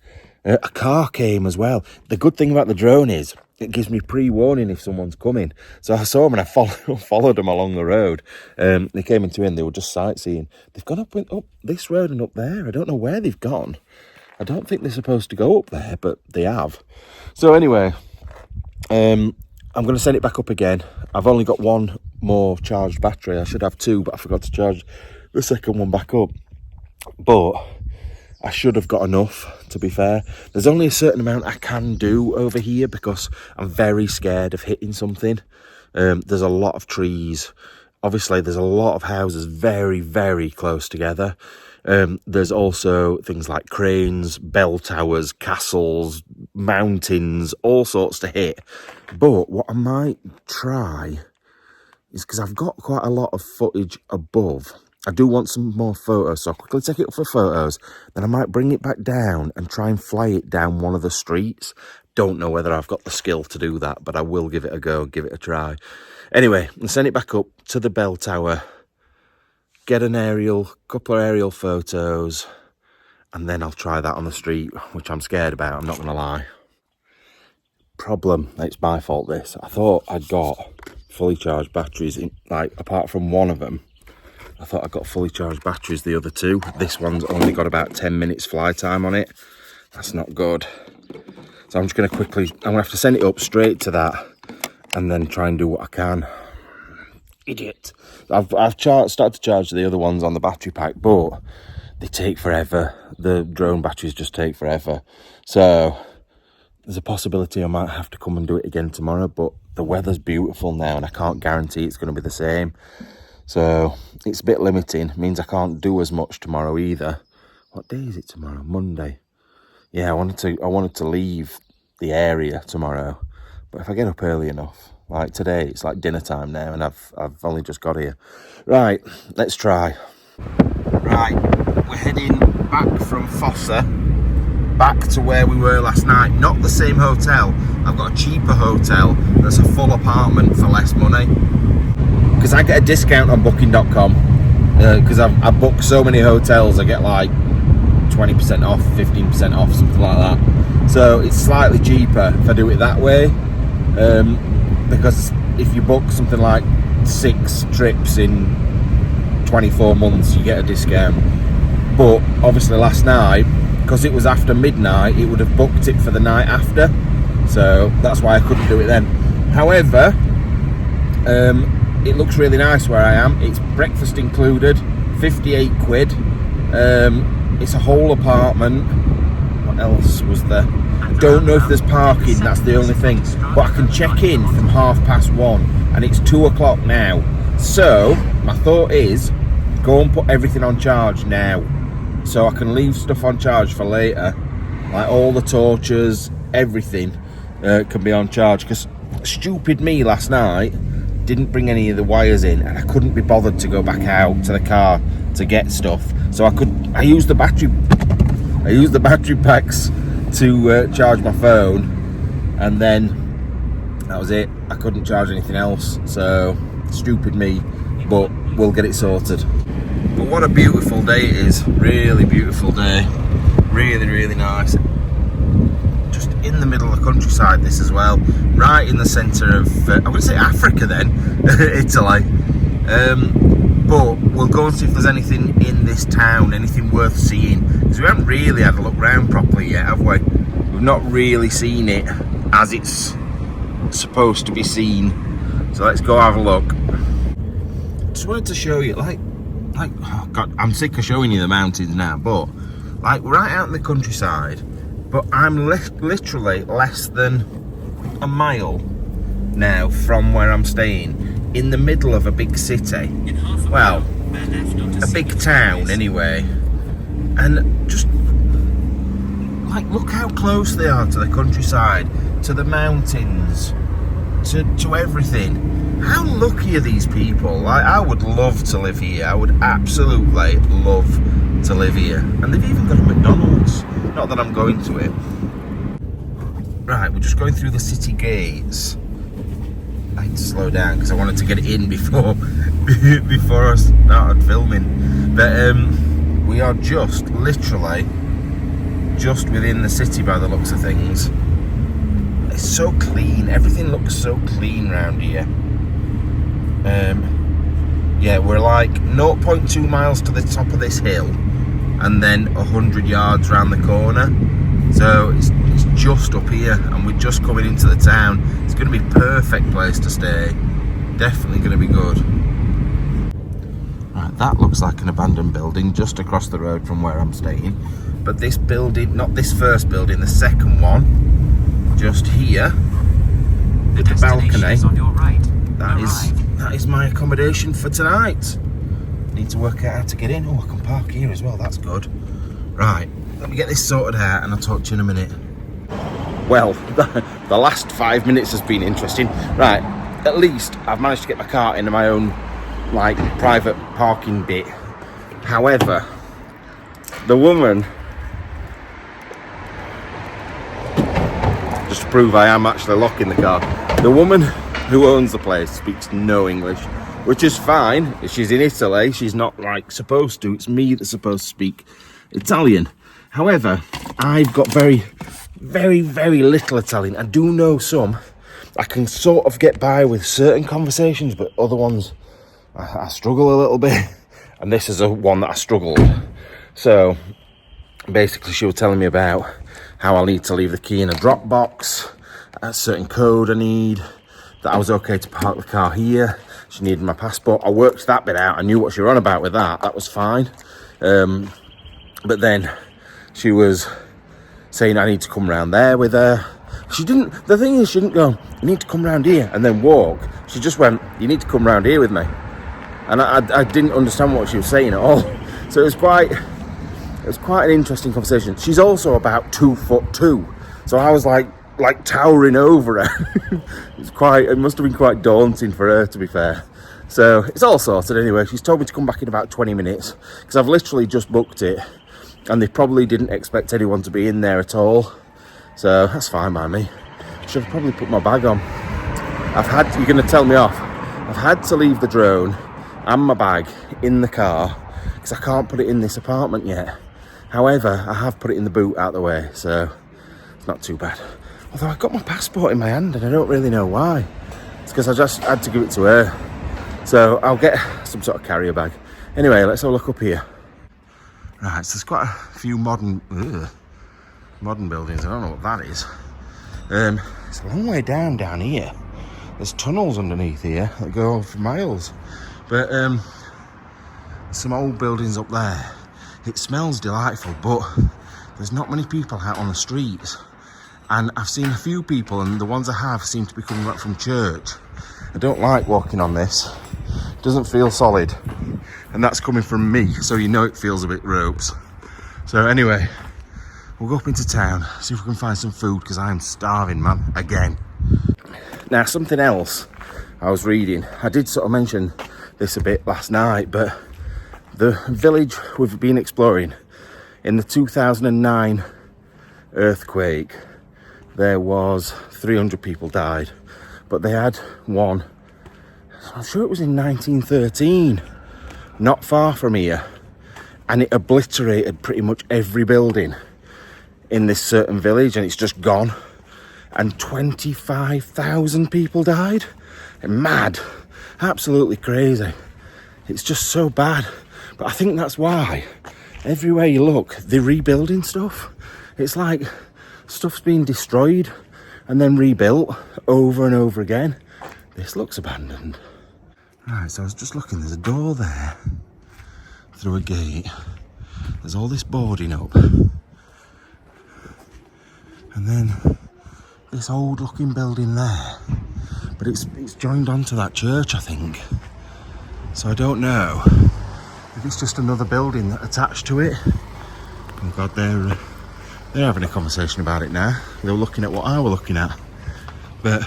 A car came as well. The good thing about the drone is it gives me pre-warning if someone's coming. So I saw them and I followed them along the road. They came into it and they were just sightseeing. They've gone up this road and up there. I don't know where they've gone. I don't think they're supposed to go up there, but they have. So anyway, I'm going to send it back up again. I've only got one more charged battery. I should have two, but I forgot to charge the second one back up. But I should have got enough, to be fair. There's only a certain amount I can do over here because I'm very scared of hitting something. There's a lot of trees. Obviously, there's a lot of houses very close together. There's also things like cranes, bell towers, castles, mountains, all sorts to hit. But what I might try is, because I've got quite a lot of footage above, I do want some more photos, so I'll quickly take it up for photos, then I might bring it back down and try and fly it down one of the streets. Don't know whether I've got the skill to do that, but I will give it a go, give it a try. Anyway, I'll send it back up to the bell tower, get an couple of aerial photos, and then I'll try that on the street, which I'm scared about, I'm not going to lie. Problem, it's my fault this. I thought I'd got fully charged batteries, apart from one of them. I thought I got fully charged batteries, the other two. This one's only got about 10 minutes fly time on it. That's not good. So I'm just going to quickly, I'm going to have to send it up straight to that and then try and do what I can. Idiot. I've started to charge the other ones on the battery pack, but they take forever. The drone batteries just take forever. So there's a possibility I might have to come and do it again tomorrow, but the weather's beautiful now and I can't guarantee it's going to be the same. So it's a bit limiting. It means I can't do as much tomorrow either. What day is it tomorrow? Monday. Yeah, I wanted to leave the area tomorrow, but if I get up early enough, like today, it's like dinner time now, and I've only just got here. Right, let's try. Right, we're heading back from Fossa, back to where we were last night. Not the same hotel. I've got a cheaper hotel that's a full apartment for less money. Because I get a discount on booking.com. Because I book so many hotels, I get like 20% off, 15% off, something like that. So it's slightly cheaper if I do it that way. Because if you book something like 6 trips in 24 months, you get a discount. But obviously last night, because it was after midnight, it would have booked it for the night after. So that's why I couldn't do it then. However, it looks really nice where I am. It's breakfast included, 58 quid. It's a whole apartment. What else was there? Don't know if there's parking, that's the only thing. But I can check in from 1:30 and it's 2 o'clock now. So my thought is, go and put everything on charge now. So I can leave stuff on charge for later. Like all the torches, everything can be on charge. Because stupid me last night didn't bring any of the wires in and I couldn't be bothered to go back out to the car to get stuff. So I used the battery packs to charge my phone, and then that was it. I couldn't charge anything else, so stupid me, but we'll get it sorted. But what a beautiful day it is. Really beautiful day. Really, really nice. Just in the middle of the countryside, this as well. Right in the centre of, I'm going to say Africa then, Italy. But we'll go and see if there's anything in this town, anything worth seeing. Because we haven't really had a look round properly yet, have we? We've not really seen it as it's supposed to be seen. So let's go have a look. Just wanted to show you, like, oh God, I'm sick of showing you the mountains now, but like right out in the countryside, but I'm literally less than a mile now from where I'm staying, in the middle of a big city. Well, a big town anyway. And just like, look how close they are to the countryside, to the mountains, to everything. How lucky are these people? Like, I would love to live here. I would absolutely love to live here. And they've even got a McDonald's. Not that I'm going to it. Right, we're just going through the city gates. I had to slow down because I wanted to get it in before I started filming. But we are just literally just within the city by the looks of things. It's so clean. Everything looks so clean around here. Yeah, we're like 0.2 miles to the top of this hill and then 100 yards round the corner. So it's just up here and we're just coming into the town. It's going to be a perfect place to stay. Definitely going to be good. Right, that looks like an abandoned building just across the road from where I'm staying. But this building, not this first building, the second one, just here, with the balcony, on your right. that is my accommodation for tonight. Need to work out how to get in. Oh, I can park here as well, that's good. Right, let me get this sorted out and I'll talk to you in a minute. Well, the last 5 minutes has been interesting. Right, at least I've managed to get my car into my own, like, private parking bit. However, the woman, just to prove I am actually locking the car, the woman who owns the place speaks no English, which is fine. She's in Italy, she's not like supposed to. It's me that's supposed to speak Italian. However, I've got very, very, very little Italian. I do know some. I can sort of get by with certain conversations, but other ones I struggle a little bit. And this is one that I struggled. So basically she was telling me about how I'll need to leave the key in a drop box, a certain code I need, that I was okay to park the car here. She needed my passport. I worked that bit out. I knew what she was on about with that. That was fine. But then she was saying I need to come round there with her. She didn't, the thing is, she didn't go, you need to come round here and then walk. She just went, you need to come round here with me. And I didn't understand what she was saying at all. So it was quite an interesting conversation. She's also about 2'2". So I was like towering over her. It must have been quite daunting for her, to be fair. So it's all sorted anyway. She's told me to come back in about 20 minutes because I've literally just booked it and they probably didn't expect anyone to be in there at all. So that's fine by me. Should have probably put my bag on. You're going to tell me off. I've had to leave the drone and my bag in the car because I can't put it in this apartment yet. However, I have put it in the boot out the way, so it's not too bad. Although I've got my passport in my hand and I don't really know why. It's because I just had to give it to her. So I'll get some sort of carrier bag. Anyway, let's have a look up here. Right, so there's quite a few modern buildings. I don't know what that is. It's a long way down here. There's tunnels underneath here that go on for miles. But some old buildings up there. It smells delightful, but there's not many people out on the streets. And I've seen a few people, and the ones I have seem to be coming back from church. I don't like walking on this. It doesn't feel solid. And that's coming from me, so you know it feels a bit ropes. So anyway, we'll go up into town, see if we can find some food, because I'm starving, man, again. Now, something else I was reading. I did sort of mention this a bit last night, but the village we've been exploring, in the 2009 earthquake, there was 300 people died, but they had one, I'm sure it was in 1913, not far from here, and it obliterated pretty much every building in this certain village, and it's just gone, and 25,000 people died. Mad, absolutely crazy. It's just so bad. But I think that's why everywhere you look, they're rebuilding stuff. It's like stuff's being destroyed and then rebuilt over and over again. This looks abandoned. Right, so I was just looking, there's a door there through a gate. There's all this boarding up. And then this old looking building there. But it's joined onto that church, I think. So I don't know if it's just another building that attached to it. Oh God, they're having a conversation about it now. They were looking at what I were looking at. But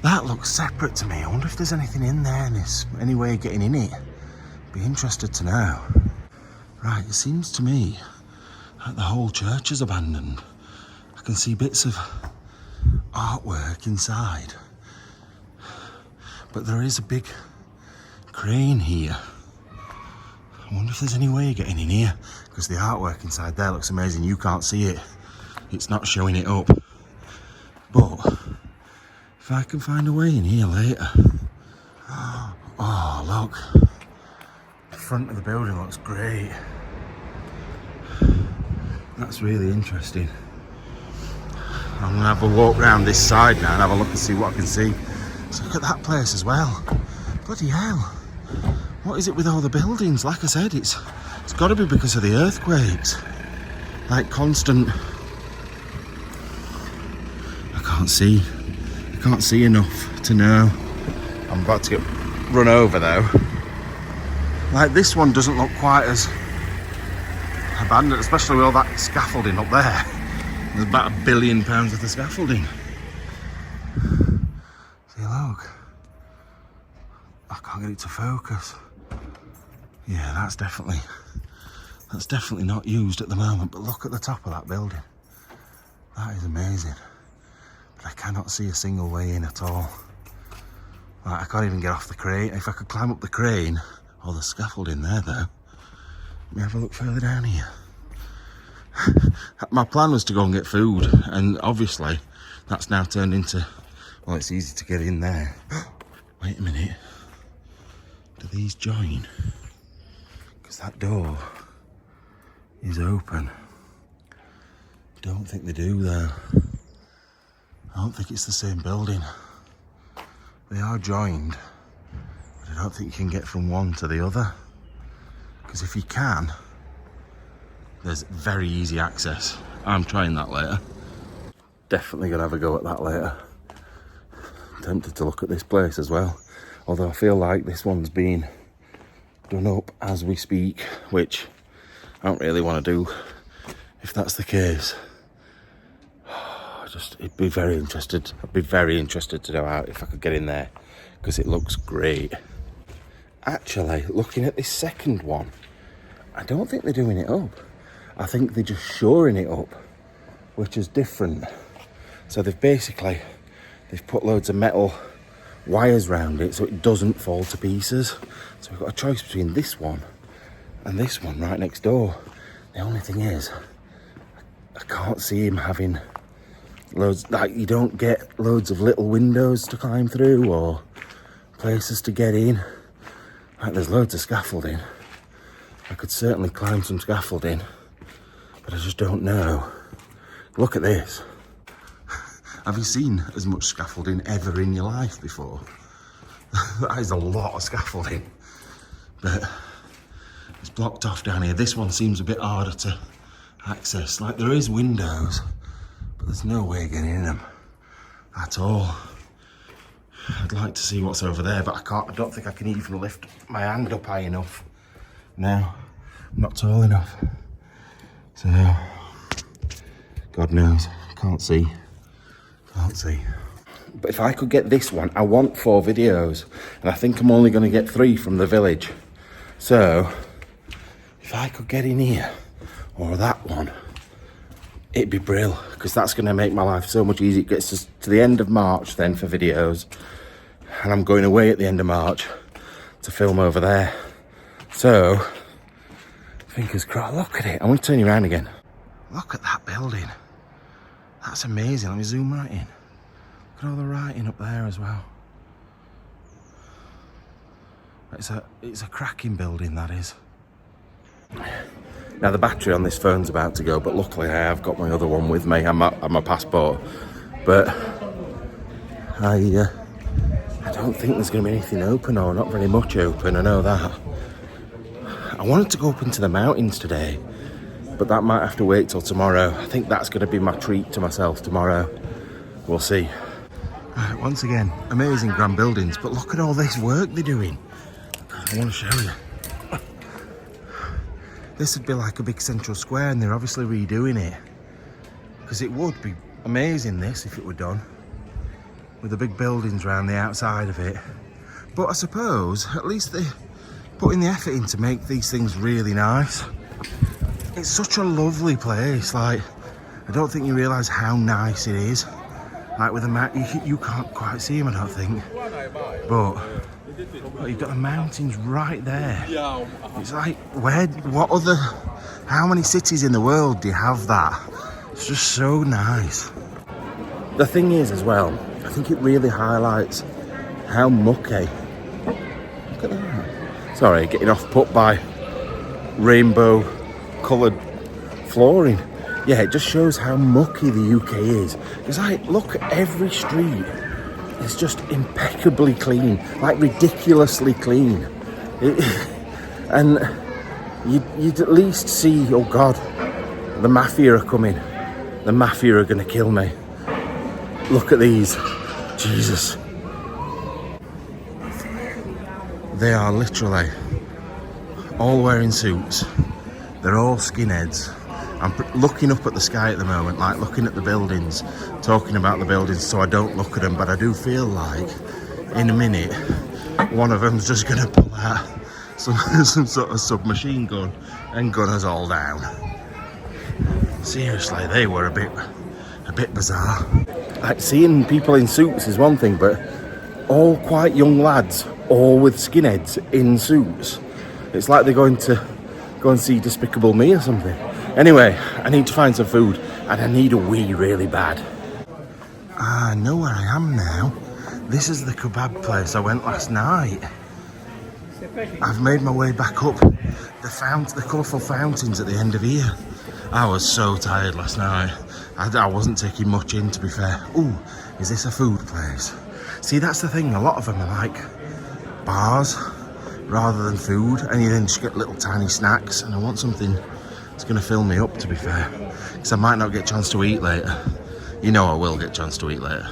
that looks separate to me. I wonder if there's anything in there and there's any way of getting in it. Be interested to know. Right, it seems to me like the whole church is abandoned. I can see bits of artwork inside. But there is a big crane here. I wonder if there's any way of getting in here, because the artwork inside there looks amazing. You can't see it. It's not showing it up. But if I can find a way in here later. Oh, look. The front of the building looks great. That's really interesting. I'm gonna have a walk around this side now and have a look and see what I can see. So look at that place as well. Bloody hell. What is it with all the buildings? Like I said, it's got to be because of the earthquakes. Like constant. I can't see enough to know. I'm about to get run over though. Like this one doesn't look quite as abandoned, especially with all that scaffolding up there. There's about £1 billion worth of scaffolding. See, look. I can't get it to focus. Yeah, that's definitely not used at the moment, but look at the top of that building. That is amazing. But I cannot see a single way in at all. Like, I can't even get off the crane. If I could climb up the crane, or the scaffolding there though. Let me have a look further down here. My plan was to go and get food, and obviously that's now turned into, well, it's easy to get in there. Wait a minute. Do these join? Because that door is open. Don't think they do though. I don't think it's the same building. They are joined, but I don't think you can get from one to the other. Because if you can, there's very easy access. I'm trying that later. Definitely gonna have a go at that later. I'm tempted to look at this place as well. Although I feel like this one's been done up as we speak, which I don't really want to do if that's the case. I'd be very interested to know how, if I could get in there, because it looks great. Actually, looking at this second one, I don't think they're doing it up. I think they're just shoring it up, which is different. So they've put loads of metal wires around it so it doesn't fall to pieces. So we've got a choice between this one and this one right next door. The only thing is, I can't see him having loads, like you don't get loads of little windows to climb through or places to get in. Like there's loads of scaffolding. I could certainly climb some scaffolding, but I just don't know. Look at this. Have you seen as much scaffolding ever in your life before? That is a lot of scaffolding, but it's blocked off down here. This one seems a bit harder to access. Like there is windows, but there's no way of getting in them at all. I'd like to see what's over there, but I can't. I don't think I can even lift my hand up high enough. No, I'm not tall enough. So, God knows, can't see. But if I could get this one, I want 4 videos, and I think I'm only going to get 3 from the village. So, if I could get in here, or that one, it'd be brilliant, because that's going to make my life so much easier. It gets us to the end of March then for videos, and I'm going away at the end of March to film over there. So, fingers crossed. Look at it. I'm going to turn you around again. Look at that building. That's amazing. Let me zoom right in. Look at all the writing up there as well. It's a cracking building, that is. Now the battery on this phone's about to go, but luckily I have got my other one with me and my passport. But I don't think there's going to be anything open, or not very much open, I know that. I wanted to go up into the mountains today, but that might have to wait till tomorrow. I think that's going to be my treat to myself tomorrow. We'll see. Right, once again, amazing grand buildings, but look at all this work they're doing. I want to show you. This would be like a big central square, and they're obviously redoing it. Because it would be amazing, this, if it were done. With the big buildings around the outside of it. But I suppose, at least they're putting the effort in to make these things really nice. It's such a lovely place, like, I don't think you realise how nice it is. Like with the mountain, you can't quite see them, I don't think. But you've got the mountains right there. It's like, how many cities in the world do you have that? It's just so nice. The thing is as well, I think it really highlights how mucky. Look at that. Sorry, getting off put by rainbow coloured flooring. Yeah, it just shows how mucky the UK is. It's like, look, every street is just impeccably clean, like ridiculously clean. And you'd at least see, oh God, the mafia are coming. The mafia are going to kill me. Look at these. Jesus. They are literally all wearing suits. They're all skinheads. I'm looking up at the sky at the moment, like looking at the buildings, talking about the buildings so I don't look at them, but I do feel like in a minute one of them's just going to pull out some sort of submachine gun and gun us all down. Seriously, they were a bit bizarre. Like, seeing people in suits is one thing, but all quite young lads, all with skinheads in suits. It's like they're going to go and see Despicable Me or something. Anyway, I need to find some food, and I need a wee really bad. I know where I am now. This is the kebab place I went last night. I've made my way back up the colourful fountains at the end of here. I was so tired last night. I wasn't taking much in, to be fair. Ooh, is this a food place? See, that's the thing, a lot of them are like bars rather than food, and you then just get little tiny snacks, and I want something that's going to fill me up, to be fair, because I might not get a chance to eat later. You know I will get a chance to eat later.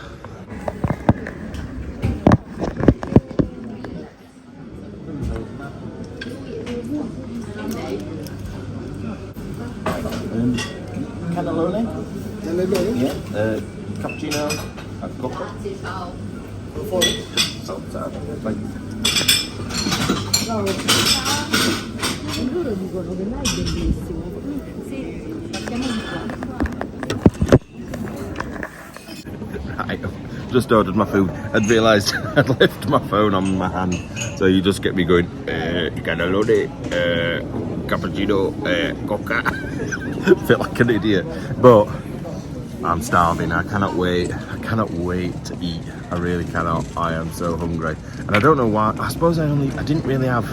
Cannelloni? Yeah. Cappuccino. A coca. Loro dicono che là è bellissimo. Sì, partiamo di qua. Right, just ordered my food and realised I'd left my phone on my hand. So you just get me going, cannelloni, cappuccino, coca. Feel like an idiot. But I'm starving. I cannot wait to eat. I really cannot. I am so hungry. And I don't know why. I suppose I didn't really have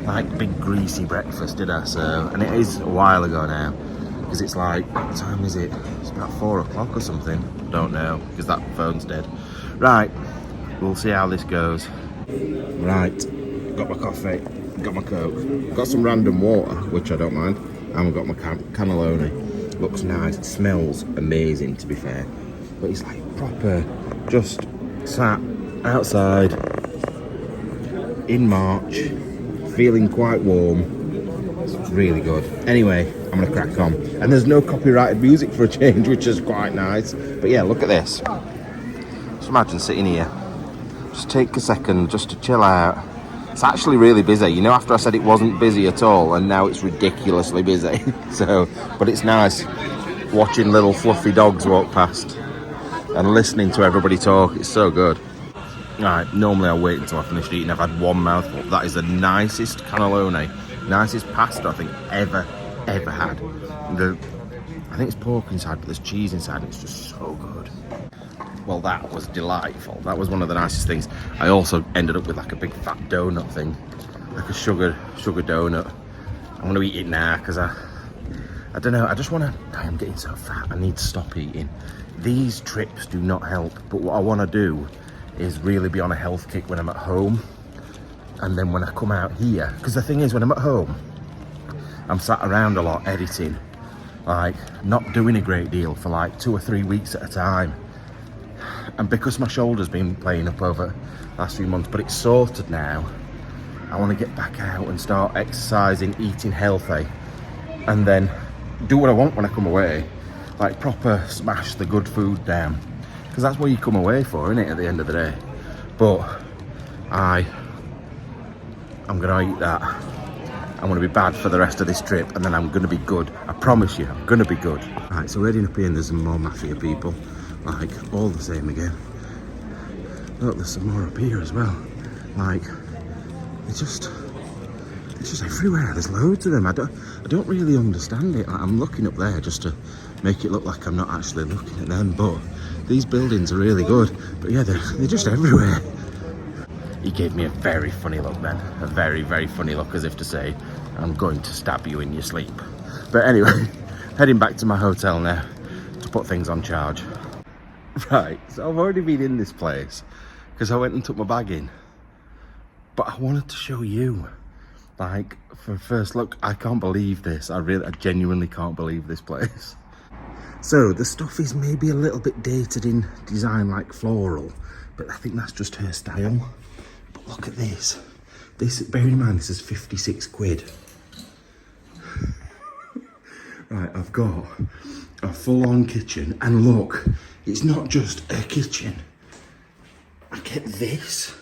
like big greasy breakfast, did I? So, and it is a while ago now, because it's like, what time is it? It's about 4 o'clock or something. Don't know, because that phone's dead. Right, we'll see how this goes. Right, got my coffee, got my Coke, got some random water, which I don't mind, and we've got my cannelloni. Looks nice, it smells amazing, to be fair, but it's like proper, just sat outside in March, feeling quite warm. It's really good. Anyway, I'm gonna crack on, and there's no copyrighted music for a change, which is quite nice. But yeah, look at this. Just imagine sitting here, just take a second just to chill out. It's actually really busy, you know, after I said it wasn't busy at all, and now it's ridiculously busy. So, but it's nice watching little fluffy dogs walk past and listening to everybody talk. It's so good. Right, normally I wait until I finished eating. I've had one mouthful. That is the nicest cannelloni, nicest pasta I think ever had. I think it's pork inside, but there's cheese inside, and it's just so good. Well, that was delightful. That was one of the nicest things. I also ended up with like a big fat donut thing, like a sugar donut. I'm gonna eat it now because I don't know. I am getting so fat. I need to stop eating. These trips do not help. But what I want to do is really be on a health kick when I'm at home, and then when I come out here. Because the thing is, when I'm at home, I'm sat around a lot editing, like not doing a great deal for like 2 or 3 weeks at a time. And because my shoulder's been playing up over the last few months, but it's sorted now, I want to get back out and start exercising, eating healthy, and then do what I want when I come away. Like proper smash the good food down. Because that's what you come away for, isn't it, at the end of the day? But I'm going to eat that. I'm going to be bad for the rest of this trip, and then I'm going to be good. I promise you, I'm going to be good. Right, so heading up here, and there's some more mafia people. Like, all the same again. Look, there's some more up here as well. Like, it's just everywhere. There's loads of them. I don't really understand it. Like, I'm looking up there just to make it look like I'm not actually looking at them, but these buildings are really good. But yeah, they're just everywhere. He gave me a very funny look then. A very, very funny look, as if to say, I'm going to stab you in your sleep. But anyway, heading back to my hotel now to put things on charge. Right, so I've already been in this place because I went and took my bag in. But I wanted to show you, like, for first look, I can't believe this. I genuinely can't believe this place. So the stuff is maybe a little bit dated in design, like floral, but I think that's just her style. But look at this. Bear in mind, this is 56 quid. Right, I've got a full-on kitchen, and look, it's not just a kitchen. I get this,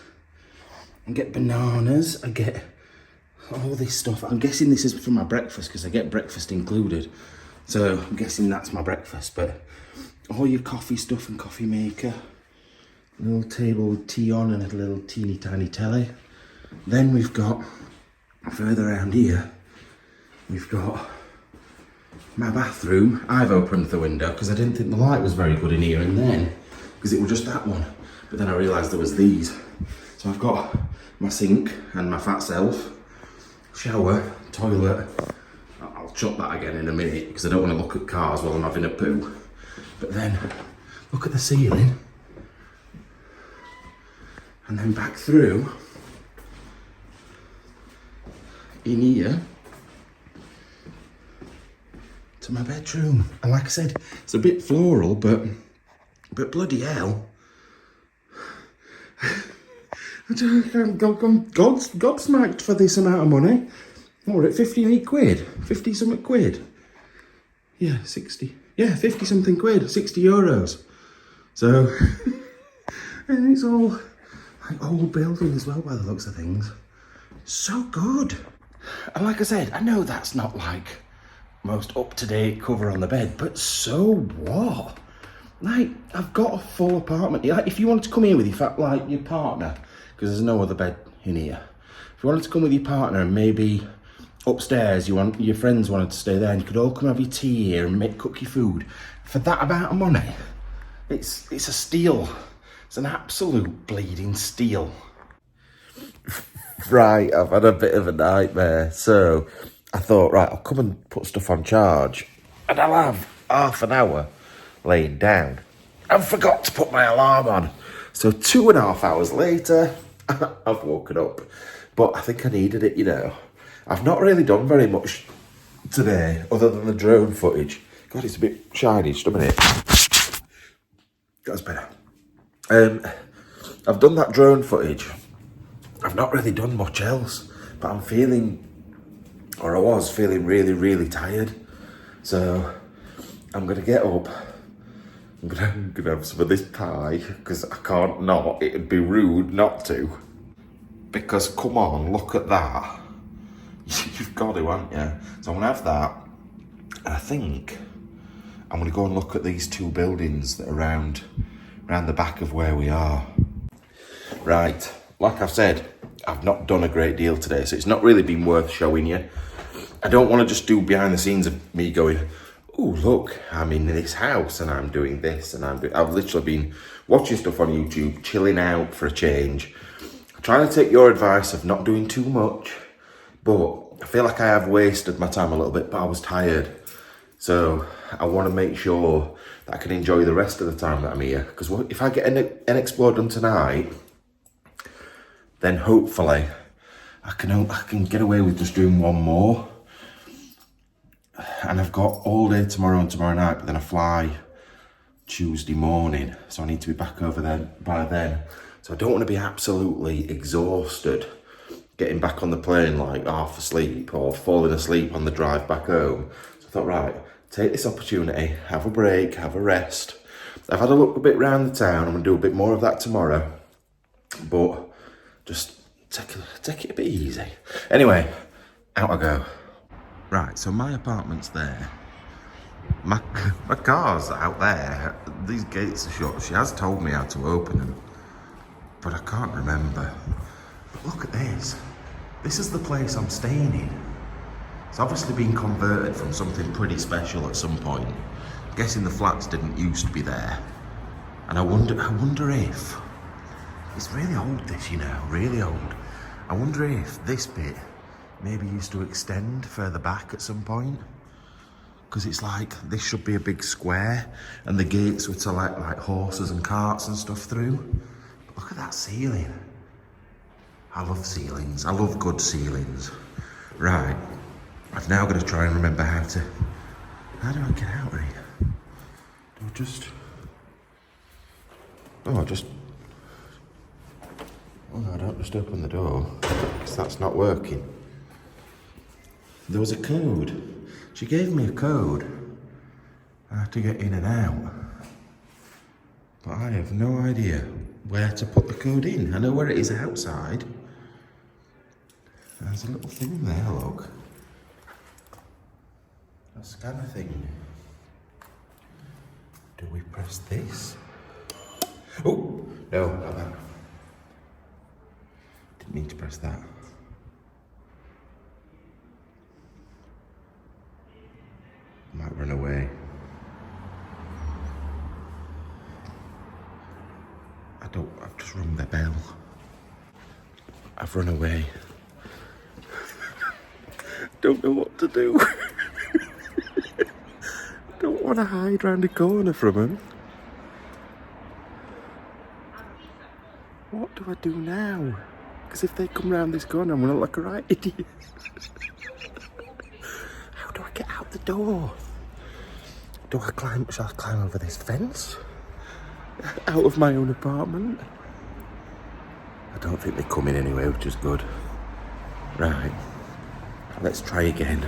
I get bananas, I get all this stuff. I'm guessing this is for my breakfast because I get breakfast included. So I'm guessing that's my breakfast, but all your coffee stuff and coffee maker. A little table with tea on and a little teeny tiny telly. Then we've got, further around here, we've got my bathroom. I've opened the window because I didn't think the light was very good in here, and then because it was just that one, but then I realised there was these, So I've got my sink and my fat self, shower, toilet. I'll chop that again in a minute because I don't want to look at cars while I'm having a poo. But then look at the ceiling. And then back through in here to my bedroom. And like I said, it's a bit floral, but bloody hell. I'm gobsmacked for this amount of money. What were it, 58 quid? 50 something quid? Yeah, 60. Yeah, 50 something quid, 60 euros. So, and it's all like old building as well by the looks of things. So good. And like I said, I know that's not like most up-to-date cover on the bed, but so what? Like, I've got a full apartment. Like, if you wanted to come here with your partner, because there's no other bed in here. If you wanted to come with your partner and maybe upstairs, your friends wanted to stay there, and you could all come have your tea here and cook your food for that amount of money. It's a steal. It's an absolute bleeding steal. Right, I've had a bit of a nightmare. So I thought, right, I'll come and put stuff on charge, and I'll have half an hour laying down. I forgot to put my alarm on. So 2.5 hours later, I've woken up. But I think I needed it, you know. I've not really done very much today, other than the drone footage. God, it's a bit shiny, just a minute. That's better. I've done that drone footage. I've not really done much else, but I was feeling really, really tired. So I'm gonna get up. I'm gonna have some of this pie, because I can't not. It'd be rude not to. Because come on, look at that. You've got to, haven't you? So I'm gonna have that. And I think I'm gonna go and look at these two buildings that are around the back of where we are. Right, like I've said, I've not done a great deal today, so it's not really been worth showing you. I don't want to just do behind the scenes of me going, oh, look, I'm in this house and I'm doing this and I've literally been watching stuff on YouTube, chilling out for a change. Trying to take your advice of not doing too much, but I feel like I have wasted my time a little bit, but I was tired. So I want to make sure that I can enjoy the rest of the time that I'm here. Because if I get an Explore done tonight, then hopefully I can get away with just doing one more. And I've got all day tomorrow and tomorrow night, but then I fly Tuesday morning. So I need to be back over there by then. So I don't want to be absolutely exhausted getting back on the plane like half asleep or falling asleep on the drive back home. So I thought, right, take this opportunity, have a break, have a rest. I've had a look a bit around the town. I'm going to do a bit more of that tomorrow. But just take it a bit easy. Anyway, out I go. Right, so my apartment's there. My car's out there. These gates are shut. She has told me how to open them, but I can't remember. But look at this. This is the place I'm staying in. It's obviously been converted from something pretty special at some point. I'm guessing the flats didn't used to be there. And I wonder if... It's really old, this, you know, really old. I wonder if this bit maybe used to extend further back at some point. Because it's like, this should be a big square, and the gates were to let like horses and carts and stuff through. But look at that ceiling. I love ceilings. I love good ceilings. Right, I've now got to try and remember how do I get out of here? Do I just... Oh, no, I don't just open the door, because that's not working. There was a code. She gave me a code. I had to get in and out. But I have no idea where to put the code in. I know where it is outside. There's a little thing there, look. A scanner thing. Do we press this? Oh, no, not that. Didn't mean to press that. Might run away. I've just rung the bell. I've run away. Don't know what to do. Don't want to hide round the corner from them. What do I do now? Because if they come round this corner, I'm going to look like a right idiot. How do I get out the door? Shall I climb over this fence? Out of my own apartment? I don't think they're coming anyway, which is good. Right. Let's try again.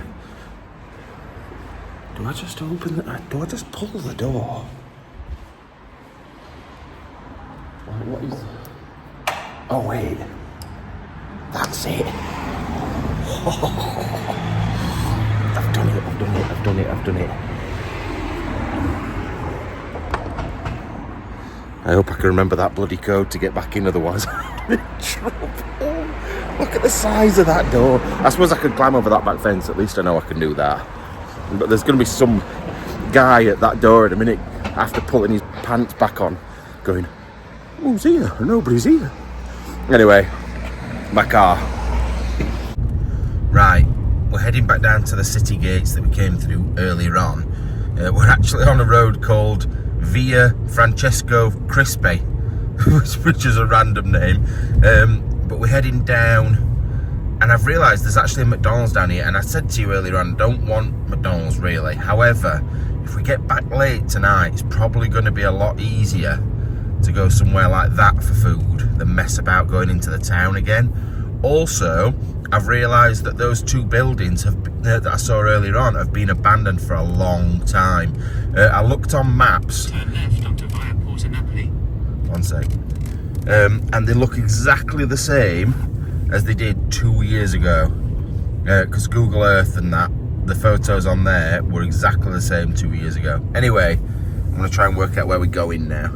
Do I just do I just pull the door? What is... Oh, wait. That's it. I've done it. I hope I can remember that bloody code to get back in, otherwise I'm in trouble. Look at the size of that door. I suppose I could climb over that back fence, at least I know I can do that. But there's going to be some guy at that door in a minute after pulling his pants back on, going, who's here? Nobody's here. Anyway, my car. Right, we're heading back down to the city gates that we came through earlier on. We're actually on a road called Via Francesco Crispe, which is a random name, but we're heading down, and I've realised there's actually a McDonald's down here, and I said to you earlier on, I don't want McDonald's really. However, if we get back late tonight, it's probably going to be a lot easier to go somewhere like that for food than mess about going into the town again. Also, I've realised that those two buildings that I saw earlier on have been abandoned for a long time. I looked on maps. Turn left onto Via Porta Napoli. One sec. And they look exactly the same as they did 2 years ago. Because Google Earth and that, the photos on there were exactly the same 2 years ago. Anyway, I'm going to try and work out where we're going now.